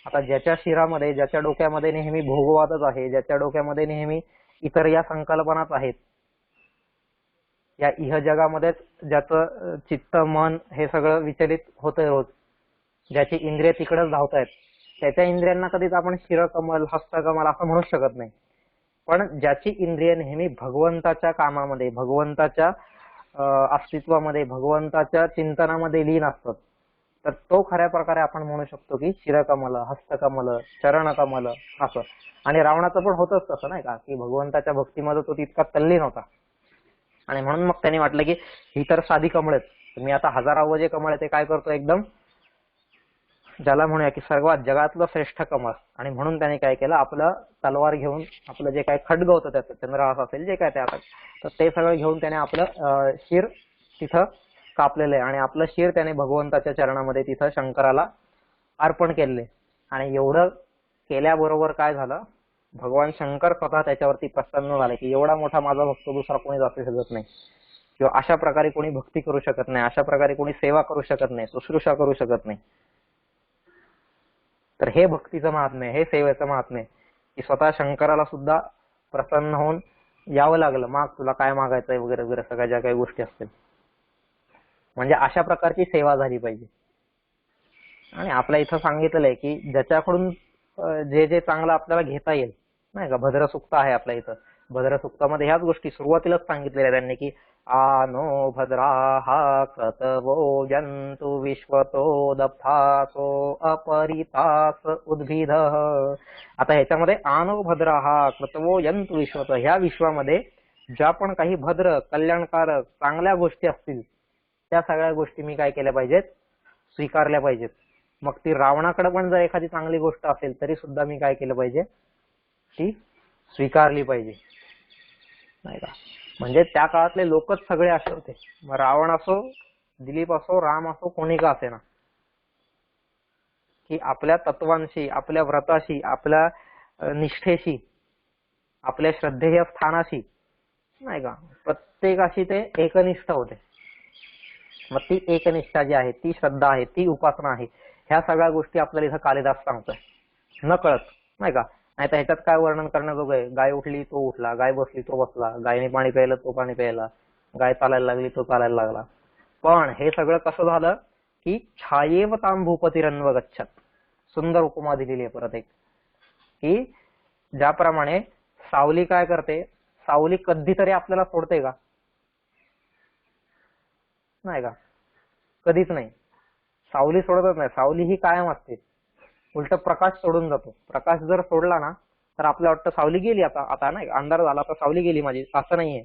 आता ज्याच्या शिरामध्ये, ज्याच्या डोक्यामध्ये नेहमी भोगवादच आहे, ज्याच्या डोक्यामध्ये नेहमी इतर या संकल्पनाच आहेत, या इह जगामध्येच ज्याचं चित्त मन हे सगळं विचलित होतंय रोज, ज्याची इंद्रिय तिकडेच धावतायत, त्याच्या इंद्रियांना कधीच आपण शिरकमल, हस्तकमल असं म्हणूच शकत नाही. पण ज्याची इंद्रिय नेहमी भगवंताच्या कामामध्ये, भगवंताच्या अस्तित्वामध्ये, भगवंताच्या चिंतनामध्ये लीन असतात, तर तो खऱ्या प्रकारे आपण म्हणू शकतो की शिरकमल, हस्तकमल, चरणकमल असं. आणि रावणाचं पण होतच तसं, नाही का, की भगवंताच्या भक्तीमध्ये तो तितका तल्लीन होता. आणि म्हणून मग त्यांनी वाटलं की ही तर साधी कमळ आहेत, मी आता 1000वे जे कमळ आहे ते काय करतो, एकदम ज्याला म्हणूया की सर्वात जगातलं श्रेष्ठ कमळ. आणि म्हणून त्याने काय केलं, आपलं तलवार घेऊन, आपलं जे काय खड्ग होतं त्याचं, चंद्रहास असेल जे काय ते, आता तर ते सगळं घेऊन त्याने आपलं शिर तिथं कापलेलं आहे आणि आपलं शिर त्याने भगवंताच्या चरणामध्ये तिथं शंकराला अर्पण केले. आणि एवढं केल्याबरोबर काय झालं, भगवान शंकर स्वतः त्याच्यावरती प्रसन्न झाले की एवढा मोठा माझा भक्त दुसरा कोणीच असू शकत नाही, किंवा अशा प्रकारे कोणी भक्ती करू शकत नाही, अशा प्रकारे कोणी सेवा करू शकत नाही, शुश्रूषा करू शकत नाही. तर हे भक्तीचं महात्म्य, हे सेवेचं महात्म्य, की स्वतः शंकराला सुद्धा प्रसन्न होऊन यावं लागलं, माग तुला काय मागायचंय वगैरे वगैरे सगळ्या ज्या काही गोष्टी असतील. म्हणजे अशा प्रकारची सेवा झाली पाहिजे. आणि आपल्या इथं सांगितलेलं आहे की ज्याच्याकडून जे जे चांगलं आपल्याला घेता येईल, नाही का, भद्रसुक्त आहे आपल्या इथं, भद्रसुक्तामध्ये ह्याच गोष्टी सुरुवातीलाच सांगितलेल्या त्यांनी की आनो भद्राहा क्रतवो जंतु विश्वतो दप्तासो अपरितास उद्भिद. आता ह्याच्यामध्ये आनो भद्राहा क्रतवो जंतु विश्वतो, ह्या विश्वामध्ये ज्या पण काही भद्र, कल्याणकारक, चांगल्या गोष्टी असतील त्या सगळ्या गोष्टी मी काय केल्या पाहिजेत, स्वीकारल्या पाहिजेत. मग ती रावणाकडे पण जर एखादी चांगली गोष्ट असेल तरी सुद्धा मी काय केलं पाहिजे, ती स्वीकारली पाहिजे, नाही का. म्हणजे त्या काळातले लोकच सगळे असे होते. मग रावण असो, दिलीप असो, राम असो, कोणी का असे ना, की आपल्या तत्वांशी, आपल्या व्रताशी, आपल्या निष्ठेशी, आपल्या श्रद्धेय स्थानाशी, नाही का, प्रत्येकाशी ते एकनिष्ठ होते. मग ती एकनिष्ठा जी आहे, ती श्रद्धा आहे, ती उपासना आहे, ह्या सगळ्या गोष्टी आपल्याला इथं कालिदास सांगतोय न कळत, नाही का. नाही तर ह्याच्यात काय वर्णन करण्याजोगं आहे, गाय उठली तो उठला, गाय बसली तो बसला, गायने पाणी प्यायलं तो पाणी प्यायला, गाय चालायला लागली तो चालायला लागला. पण हे सगळं कसं झालं, की छायेव ताम भूपतिरन्व गच्छत. सुंदर उपमा दिलेली आहे परत एक, की ज्याप्रमाणे सावली काय करते, सावली कधीतरी आपल्याला सोडते का, नाही का, कधीच नाही. सावली सोडतच नाही, सावली ही कायम असते. उलट प्रकाश सोडून जातो. प्रकाश जर सोडला ना तर आपल्याला वाटतं सावली गेली, आता आता नाही, अंधार झाला तर सावली गेली माझी, असं नाहीये.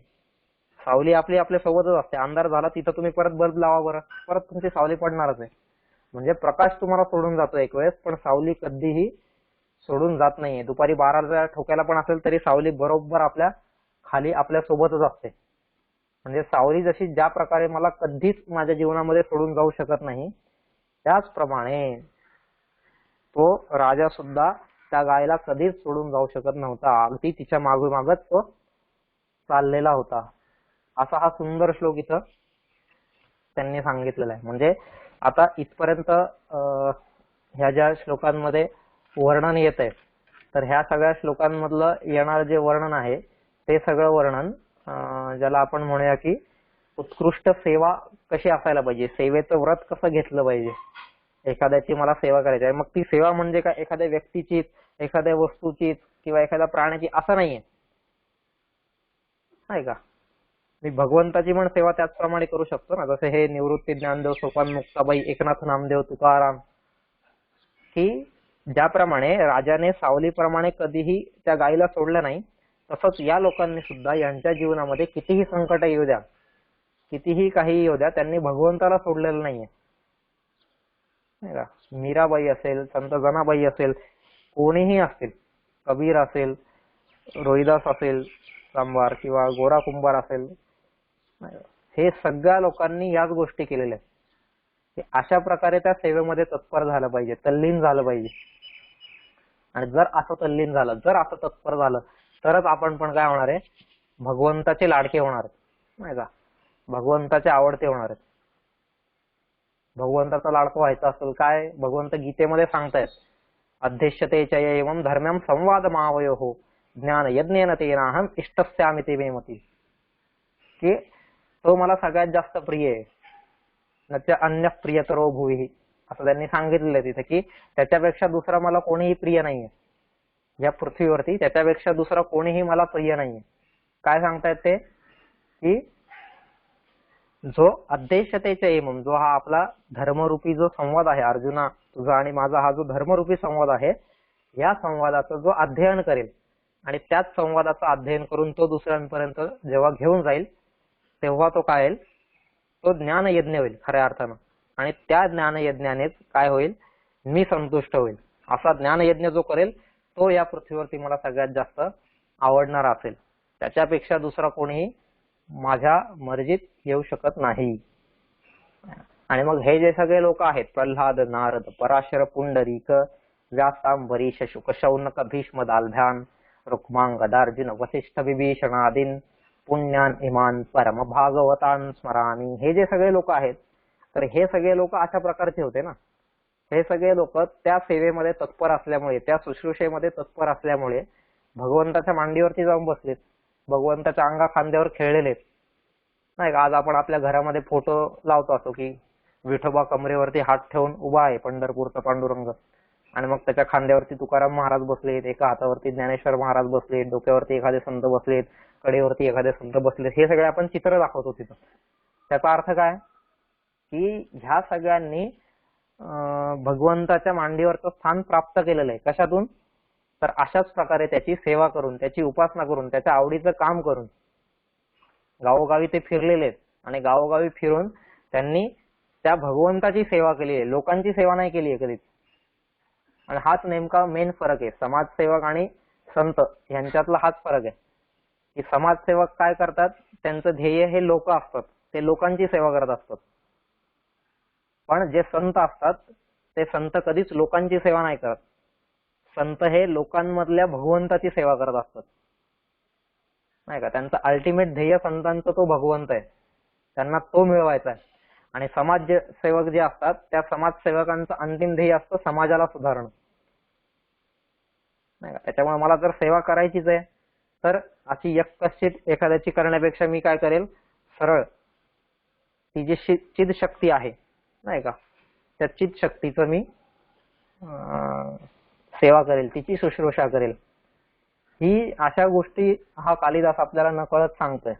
सावली आपली आपल्या सोबतच असते. अंधार झाला तिथं तुम्ही परत बल्ब लावा बरं, परत तुमची सावली पडणारच आहे. म्हणजे प्रकाश तुम्हाला सोडून जातो एक वेळेस, पण सावली कधीही सोडून जात नाहीये. दुपारी 12च्या ठोक्याला पण असेल तरी सावली बरोबर आपल्या खाली आपल्या सोबतच असते. म्हणजे सावली जशी ज्या प्रकारे मला कधीच माझ्या जीवनामध्ये सोडून जाऊ शकत नाही, त्याचप्रमाणे तो राजा सुद्धा त्या गायला कधीच सोडून जाऊ शकत नव्हता. अगदी तिच्या मागोमागच तो चाललेला होता. असा हा सुंदर श्लोक इथं त्यांनी सांगितलेला आहे. म्हणजे आता इथपर्यंत ह्या ज्या श्लोकांमध्ये वर्णन येत आहे, तर ह्या सगळ्या श्लोकांमधलं येणारं जे वर्णन आहे ते सगळं वर्णन ज्याला आपण म्हणूया की उत्कृष्ट सेवा कशी असायला पाहिजे, सेवेचं व्रत कसं घेतलं पाहिजे, एखाद्याची मला सेवा करायची आहे. मग ती सेवा म्हणजे काय, एखाद्या व्यक्तीचीच, एखाद्या वस्तूचीच किंवा एखाद्या प्राण्याची असं नाहीये, नाही का. मी भगवंताची पण सेवा त्याचप्रमाणे करू शकतो ना. जसे हे निवृत्ती ज्ञानदेव, सोपान मुक्ताबाई, एकनाथ नामदेव, तुकाराम, की ज्याप्रमाणे राजाने सावलीप्रमाणे कधीही त्या गायीला सोडलं नाही, तसंच या लोकांनी सुद्धा यांच्या जीवनामध्ये कितीही संकट येऊ द्या, कितीही काही येऊ द्या, त्यांनी भगवंताला सोडलेलं नाहीये, नाही का. मीराबाई असेल, संत जनाबाई असेल, कोणीही असतील, कबीर असेल, रोहिदास असेल सांबार, किंवा गोरा कुंभार असेल, हे सगळ्या लोकांनी याच गोष्टी केलेल्या आहेत. अशा प्रकारे त्या सेवेमध्ये तत्पर झालं पाहिजे, तल्लीन झालं पाहिजे. आणि जर असं तल्लीन झालं, जर असं तत्पर झालं, तरच आपण पण काय होणार आहे, भगवंताचे लाडके होणार आहेत, नाही का, भगवंताचे आवडते होणार आहेत. भगवंताचा लाडका व्हायचा असेल काय, भगवंत गीतेमध्ये सांगतायत, अध्यक्षते च एवं धर्म्यं संवाद मावयोः ज्ञान यज्ञेन तेनाहम इष्टस्यामि ते मे मती, की तो मला सगळ्यात जास्त प्रिय आहे, न च अन्य प्रियतरो भुवी, असं त्यांनी सांगितलेलं तिथे, की त्याच्यापेक्षा दुसरा मला कोणीही प्रिय नाहीये या पृथ्वीवरती, त्याच्यापेक्षा दुसरा कोणीही मला प्रिय नाहीये. काय सांगतायत ते, की जो अध्यक्षतेच्या एवं, जो हा आपला धर्मरूपी जो संवाद आहे, अर्जुना तुझा आणि माझा हा जो धर्मरूपी संवाद आहे, या संवादाचं जो अध्ययन करेल आणि त्याच संवादाचं अध्ययन करून तो दुसऱ्यांपर्यंत जेव्हा घेऊन जाईल, तेव्हा तो काय होईल, तो ज्ञान यज्ञ होईल खऱ्या अर्थानं. आणि त्या ज्ञान यज्ञानेच काय होईल, मी संतुष्ट होईल. असा ज्ञान यज्ञ जो करेल तो या पृथ्वीवरती मला सगळ्यात जास्त आवडणार असेल. त्याच्यापेक्षा दुसरा कोणीही माझ्या मर्जीत येऊ शकत नाही. आणि मग हे जे सगळे लोक आहेत, प्रल्हाद, नारद, पराशर, पुंडरीक, व्यासांबरीश, शुक, शौनक, भीष्म, दालभ्यान, रुक्मांग, गदार्जुन, वसिष्ठ, विभीषण आदीन पुण्यान इमान परम भागवतान स्मरामी, हे जे सगळे लोक आहेत, तर हे सगळे लोक अशा प्रकारचे होते ना. हे सगळे लोक त्या सेवेमध्ये तत्पर असल्यामुळे, त्या शुश्रूषेमध्ये तत्पर असल्यामुळे भगवंताच्या मांडीवरती जाऊन बसलेत, भगवंताच्या अंगा खांद्यावर खेळलेलेत, नाही का. आज आपण आपल्या घरामध्ये फोटो लावतो असो की विठोबा कमरेवरती हात ठेवून उभा आहे, पंढरपूरचा पांडुरंग, आणि मग त्याच्या खांद्यावरती तुकाराम महाराज बसलेत, एका हातावरती ज्ञानेश्वर महाराज बसलेत, डोक्यावरती एखादे संत बसलेत, कडेवरती एखादे संत बसलेत, हे सगळे आपण चित्र दाखवतो तिथं. त्याचा अर्थ काय, की ह्या सगळ्यांनी भगवंताच्या मांडीवरचं स्थान प्राप्त केलेलं आहे. कशातून, तर अशाच प्रकारे त्याची सेवा करून, त्याची उपासना करून, त्याच्या आवडीचं काम करून गावोगावी ते फिरलेले आहेत. आणि गावोगावी फिरून त्यांनी त्या भगवंताची सेवा केली आहे, लोकांची सेवा नाही केली आहे कधीच. आणि हाच नेमका मेन फरक आहे समाजसेवक आणि संत यांच्यातला हाच फरक आहे की समाजसेवक काय करतात, त्यांचं ध्येय हे लोक असतात, ते लोकांची सेवा करत असतात. पण जे संत असतात ते संत कधीच लोकांची सेवा नाही करत. संत हे लोकांमधल्या भगवंताची सेवा करत असतात, नाही का. त्यांचं अल्टिमेट ध्येय संतांचं तो भगवंत आहे, त्यांना तो मिळवायचा आहे. आणि समाजसेवक जे असतात त्या समाजसेवकांचं अंतिम ध्येय असतं समाजाला सुधारणं, नाही का. त्याच्यामुळे मला जर सेवा करायचीच आहे तर अशी यक्कश्चित एखाद्याची करण्यापेक्षा मी काय करेल, सरळ ती जी चिद शक्ती आहे, नाही का, त्या चिद शक्तीचं मी सेवा करेल, तिची शुश्रूषा करेल. ही अशा गोष्टी हा कालिदास आपल्याला नकळत सांगतोय.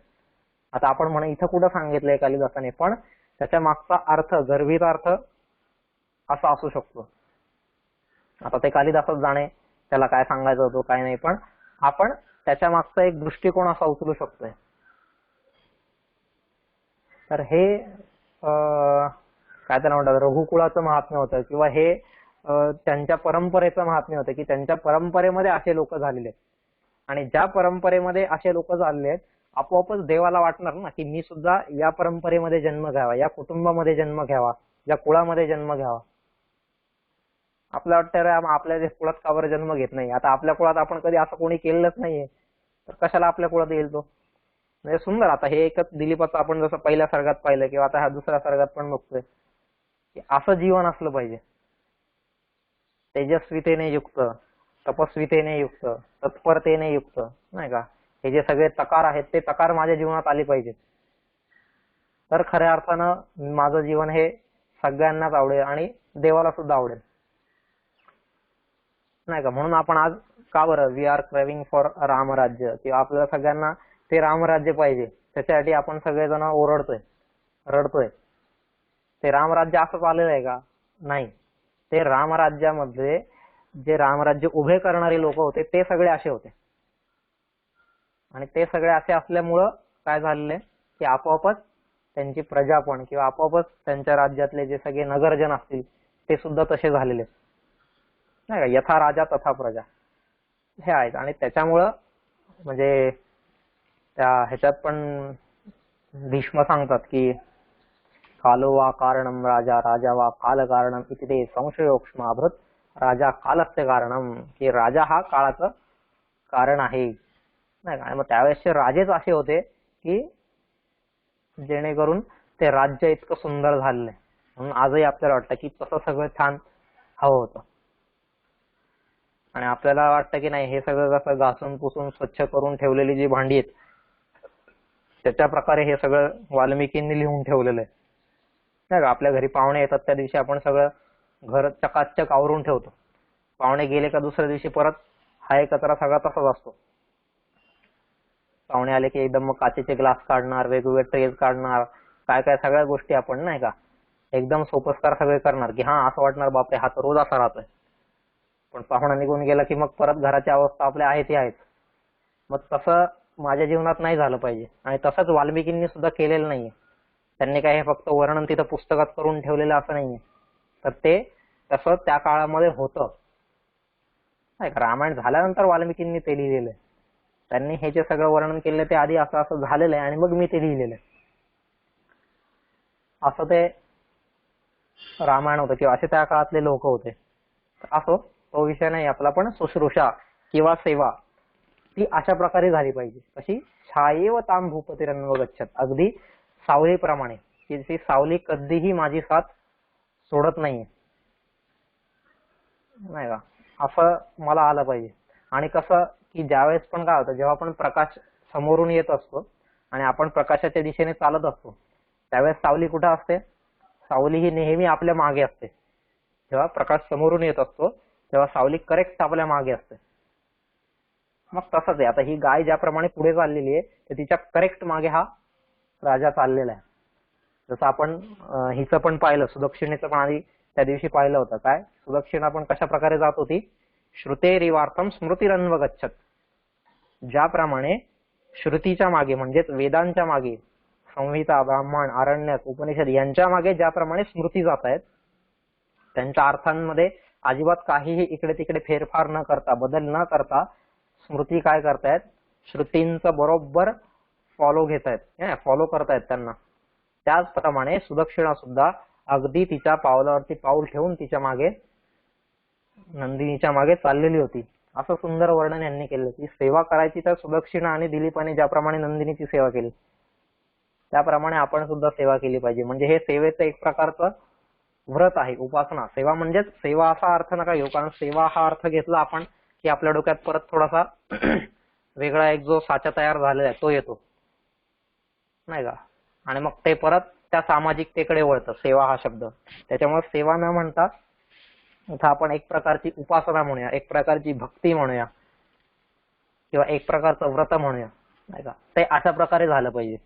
आता आपण म्हणा इथं कुठं सांगितलंय कालिदासाने, पण त्याच्या मागचा अर्थ, गर्भित अर्थ असा असू शकतो. आता ते कालिदासच जाणे त्याला काय सांगायचं होतं काय नाही, पण आपण त्याच्या मागचा एक दृष्टिकोन असा उचलू शकतोय. तर हे काय त्याला म्हणतात, रघुकुळाचं महात्म्य होतं किंवा हे त्यांच्या परंपरेचं महात्म्य होतं की त्यांच्या परंपरेमध्ये असे लोक झालेले. आणि ज्या परंपरेमध्ये असे लोक झालेले आपोआपच देवाला वाटणार ना की मी सुद्धा या परंपरेमध्ये जन्म घ्यावा, या कुटुंबामध्ये जन्म घ्यावा, या कुळामध्ये जन्म घ्यावा. आपल्याला वाटतं आपल्या कुळात का बरं जन्म घेत नाही, आता आपल्या कुळात आपण कधी असं कोणी केलेलंच नाहीये तर कशाला आपल्या कुळात येईल तो. म्हणजे सुंदर. आता हे एकच दिलीपाचं आपण जसं पहिल्या सर्गात पाहिलं किंवा आता हा दुसऱ्या सर्गात पण बघतोय की असं जीवन असलं पाहिजे, तेजस्वितेने युक्त, तपस्वितेने युक्त, तत्परतेने युक्त, नाही का. हे जे सगळे तकार आहेत ते तकार माझ्या जीवनात आले पाहिजेत, तर खऱ्या अर्थानं माझं जीवन हे सगळ्यांनाच आवडेल आणि देवाला सुद्धा आवडेल, नाही का. म्हणून आपण आज का बरं वी आर क्रेविंग फॉर रामराज्य, किंवा आपल्याला सगळ्यांना ते रामराज्य पाहिजे, त्याच्यासाठी आपण सगळेजण ओरडतोय, रडतोय. ते रामराज्य असंच आलेलं आहे का? नाही. ते रामराज्यामध्ये जे रामराज्य उभे करणारे लोक होते ते सगळे असे होते. आणि ते सगळे असे असल्यामुळं काय झालेले की आपोआपच त्यांची प्रजा पण किंवा आपोआपच त्यांच्या राज्यातले जे सगळे नगरजन असतील ते सुद्धा तसे झालेले, नाही का. यथा राजा तथा प्रजा हे आहेत. आणि त्याच्यामुळं म्हणजे त्या ह्याच्यात पण भीष्म सांगतात की कालो वा कारणम राजा, राजा वा काल कारणम इति ते संशयोक्ष्माभृत राजा कालस्य कारणम, की राजा हा काळाचं कारण आहे, नाही का. मग त्यावेळेसचे राजेच असे होते की जेणेकरून ते राज्य इतकं सुंदर झालेलं आहे. म्हणून आजही आपल्याला वाटतं की तसं सगळं छान हवं होतं. आणि आपल्याला वाटतं की नाही, हे सगळं कसं घासून पुसून स्वच्छ करून ठेवलेली जी भांडी आहेत त्याच्या प्रकारे हे सगळं वाल्मिकींनी लिहून ठेवलेलं आहे, नाही का. आपल्या घरी पाहुणे येतात त्या दिवशी आपण सगळं घर चकाचक आवरून ठेवतो. पाहुणे गेले का दुसऱ्या दिवशी परत हा कचरा सगळा तसाच असतो. पाहुणे आले की एकदम मग काचेचे ग्लास काढणार, वेगवेगळे ट्रेज काढणार, काय काय सगळ्या गोष्टी आपण, नाही का, एकदम सोपस्कार सगळे करणार की हा असं वाटणार बापरे हा तर रोज असा राहतोय. पण पाहुणा निघून गेला की मग परत घराची अवस्था आपल्या आहे ती आहेच. मग तसं माझ्या जीवनात नाही झालं पाहिजे. आणि तसंच वाल्मिकींनी सुद्धा केलेलं नाहीये. त्यांनी काय हे फक्त वर्णन तिथं पुस्तकात करून ठेवलेलं असं नाहीये, तर ते तसं त्या काळामध्ये होतं, नाही का. रामायण झाल्यानंतर वाल्मिकींनी ते लिहिलेलं आहे. त्यांनी हे जे सगळं वर्णन केलेलं ते आधी असं असं झालेलं आहे आणि मग मी ते लिहिलेलं आहे, असं ते रामायण होतं किंवा असे त्या काळातले लोक होते. असो, तो विषय नाही आपला. पण शुश्रूषा किंवा सेवा ती अशा प्रकारे झाली पाहिजे. कशी? छायेव ताम भूपतिरन्वगच्छत, अगदी सावलीप्रमाणे, की ती सावली कधीही माझी साथ सोडत नाहीये, नाही का. असं मला आलं पाहिजे. आणि कसं की ज्यावेळेस पण काय होतं, जेव्हा आपण प्रकाश समोरून येत असतो आणि आपण प्रकाशाच्या दिशेने चालत असतो त्यावेळेस सावली कुठं असते? सावली ही नेहमी आपल्या मागे असते. जेव्हा प्रकाश समोरून येत असतो तेव्हा सावली करेक्ट आपल्या मागे असते. मग तसंच आहे, आता ही गाय ज्याप्रमाणे पुढे चाललेली आहे तर तिच्या करेक्ट मागे हा राजा चाललेला आहे. जसं आपण हिचं पण पाहिलं, सुदक्षिणेचं पण आधी त्या दिवशी पाहिलं होतं. काय सुदक्षिणा पण कशा प्रकारे जात होती? श्रुतेरिवार्थम स्मृतिरन्वगच्छत, ज्याप्रमाणे श्रुतीच्या मागे म्हणजेच वेदांच्या मागे संहिता, ब्राह्मण, आरण्यक, उपनिषद यांच्या मागे ज्याप्रमाणे स्मृती जात आहेत, त्यांच्या अर्थांमध्ये अजिबात काहीही इकडे तिकडे फेरफार न करता, बदल न करता स्मृती काय करतायत, श्रुतींचं बरोबर फॉलो घेत आहेत, फॉलो करतायत त्यांना. त्याचप्रमाणे सुदक्षिणा सुद्धा अगदी तिच्या पावलावरती पाऊल ठेवून तिच्या मागे, नंदिनीच्या मागे चाललेली होती. असं सुंदर वर्णन यांनी केलं की सेवा करायची तर सुदक्षिणा आणि दिलीपाने ज्याप्रमाणे नंदिनीची सेवा केली त्याप्रमाणे आपण सुद्धा सेवा केली पाहिजे. म्हणजे हे सेवेचं एक प्रकारचं व्रत आहे, उपासना. सेवा म्हणजेच सेवा असा अर्थ नका घेऊ, कारण सेवा हा अर्थ घेतला आपण की आपल्या डोक्यात परत थोडासा वेगळा एक जो साचा तयार झालेला आहे तो येतो, नाही का, आणि मग ते परत त्या सामाजिकतेकडे वळतं सेवा हा शब्द. त्याच्यामुळे सेवा न म्हणता इथं आपण एक प्रकारची उपासना म्हणूया, एक प्रकारची भक्ती म्हणूया, किंवा एक प्रकारचं व्रत म्हणूया, नाही का, ते अशा प्रकारे झालं पाहिजे.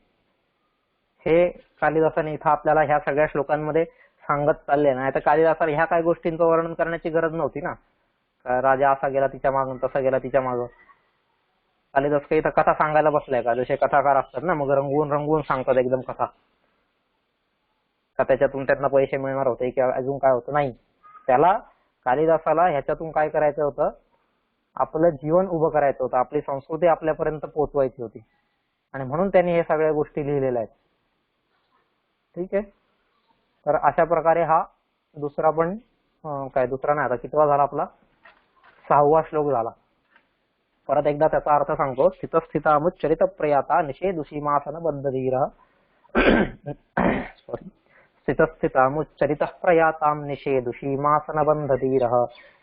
हे कालिदासाने इथं आपल्याला ह्या सगळ्या श्लोकांमध्ये सांगत चालले. नाही तर कालिदासाला ह्या काही गोष्टींचं वर्णन करण्याची गरज नव्हती ना. राजा असा गेला तिच्या मागून, तसा गेला तिच्या मागं. कालिदास काही इथं कथा सांगायला बसलाय का? जसे कथाकार असतात ना, मग रंगवून रंगवून सांगतात एकदम कथा, का त्याच्यातून त्यांना पैसे मिळणार होते किंवा अजून काय होतं. नाही, त्याला कालिदासाला ह्याच्यातून काय करायचं होतं, आपलं जीवन उभं करायचं होतं, आपली संस्कृती आपल्यापर्यंत पोहोचवायची होती, आणि म्हणून त्यांनी हे सगळ्या गोष्टी लिहिलेल्या आहेत. ठीक आहे. तर अशा प्रकारे हा दुसरा पण दुसरा नाही, आता कितवा झाला आपला, 6वा श्लोक झाला. परत एकदा त्याचा अर्थ सांगतो. स्थितस्थितामुच्चरित प्रयाता निषेधुषीमासन बद्धधीर स्थितस्थितामुच्चरित प्रयातां निषेधुषीमासन बद्धधीर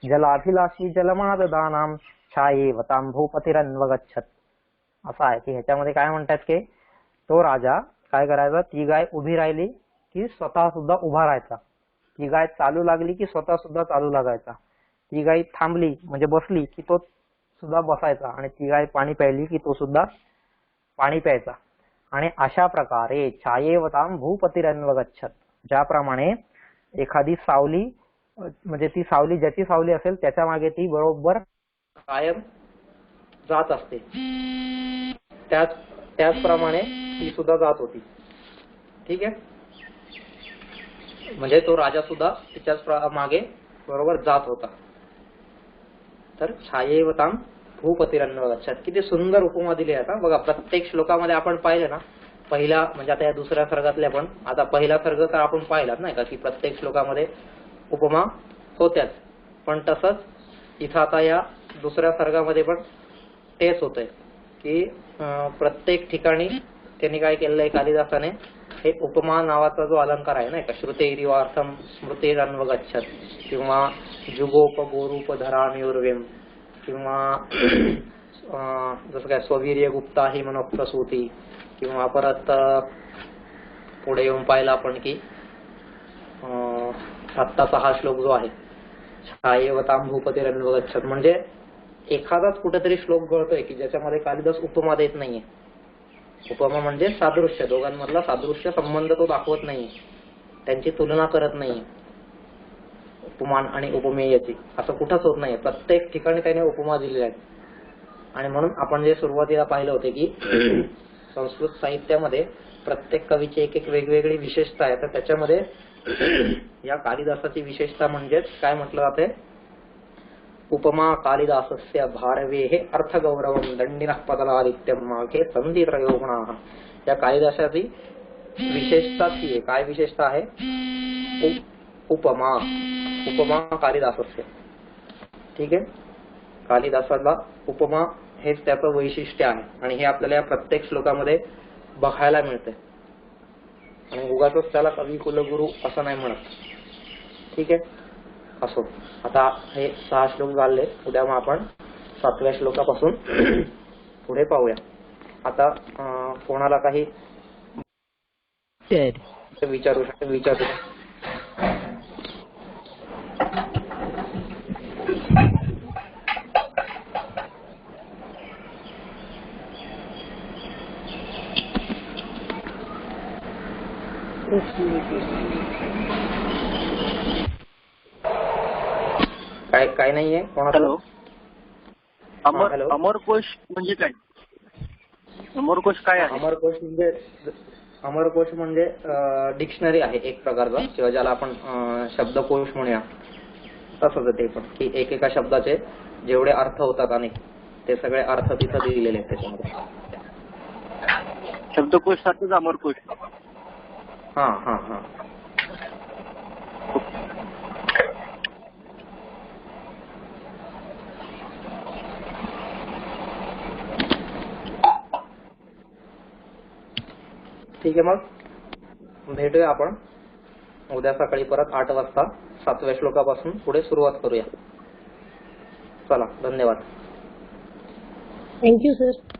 जलाभिलाषी जलमाददानां छायेवतां भूपतिरन्वगच्छत. असं आहे की ह्याच्यामध्ये काय म्हणतात की तो राजा काय करायचा, ती गाय उभी राहिली की स्वतः सुद्धा उभा राहायचा, ती गाय चालू लागली की स्वतः सुद्धा चालू लागायचा, ती गाय थांबली म्हणजे बसली की तो सुद्धा बसायचा, आणि ती गाय पाणी प्यायली की तो सुद्धा पाणी प्यायचा. आणि अशा प्रकारे छायेवतां भूपतिरन्वगच्छत, ज्याप्रमाणे एखादी सावली, म्हणजे ती सावली ज्याची सावली असेल त्याच्या मागे ती बरोबर कायम जात असते, त्याचप्रमाणे ती सुद्धा जात होती. ठीक आहे. म्हणजे तो राजा सुद्धा तिच्याच मागे बरोबर जात होता. तर छायेवतां भूपतिरन्वगच्छत, किती सुंदर उपमा दिली आहे. आता बघा, प्रत्येक श्लोकामध्ये आपण पाहिलं ना, पहिला म्हणजे आता या दुसऱ्या सर्गातल्या पण, आता पहिला सर्ग तर आपण पाहिलात नाही का, की प्रत्येक श्लोकामध्ये उपमा होत्याच, पण तसंच इथं आता या दुसऱ्या सर्गामध्ये पण तेच होतंय की प्रत्येक ठिकाणी त्यांनी काय केलेलं आहे कालिदासाने, हे उपमा नावाचा जो अलंकार आहे ना का, श्रुतेरिवार्थम स्मृतेरन्वगच्छत, किंवा जुगोपगोरूप धरामिउर्वेम, किंवा जसं काय स्ववीर्य गुप्ता ही मनोप्रसूती, किंवा परत पुढे येऊन पाहिलं आपण की आत्ताचा हा श्लोक जो आहे छायेवतां भूपतिरन्वगच्छत, म्हणजे एखादाच कुठेतरी श्लोक गळतोय की ज्याच्यामध्ये कालिदास उपमा देत नाहीये. उपमा म्हणजे सादृश्य, दोघांमधला सादृश्य संबंध तो दाखवत नाहीये, त्यांची तुलना करत नाहीये, उपमान आणि उपमेयाची असं कुठंच होत नाहीये. प्रत्येक ठिकाणी त्याने उपमा दिलेल्या आहेत. आणि म्हणून आपण जे सुरुवातीला पाहिलं होते की संस्कृत साहित्यामध्ये प्रत्येक कवीची एक एक वेगवेगळी विशेषता आहे, तर त्याच्यामध्ये या कालिदासाची विशेषता म्हणजेच काय म्हटलं जाते, उपमा कालिदासस्य भारवेः अर्थगौरवं दंडिनः पतलादित्यं माघे संधी त्रयोगुणाः. या कालिदासाची विशेषता ती आहे. काय विशेषता आहे? उपमा. उपमा कालिदासस्य. ठीक आहे. कालिदासाला उपमा हेच त्याचं वैशिष्ट्य आहे, आणि हे आपल्याला या प्रत्येक श्लोकामध्ये बघायला मिळते. आणि उगाचच त्याला कवी कुलगुरू असं नाही म्हणत. ठीक आहे. असो, आता हे 6 श्लोक झाले. उद्या मग आपण 7व्या श्लोकापासून पुढे पाहूया. आता कोणाला काही विचारू काय नाहीये कोणाला? अमरकोश म्हणजे काय? अमरकोश काय आहे? अमरकोश म्हणजे अमरकोश म्हणजे डिक्शनरी आहे एक प्रकारचा, किंवा ज्याला आपण शब्दकोश म्हणूया, तसंच ते पण की एकेका शब्दाचे जेवढे अर्थ होतात अनेक, ते सगळे अर्थ तिथं दिलेले आहेत त्याच्यामध्ये. शब्दकोश सारखंच अमरकोश. हा हा हा. ठीक आहे, मग भेटूया आपण उद्या सकाळी परत 8 वाजता 7व्या श्लोकापासून पुढे सुरुवात करूया. चला, धन्यवाद. Thank you sir.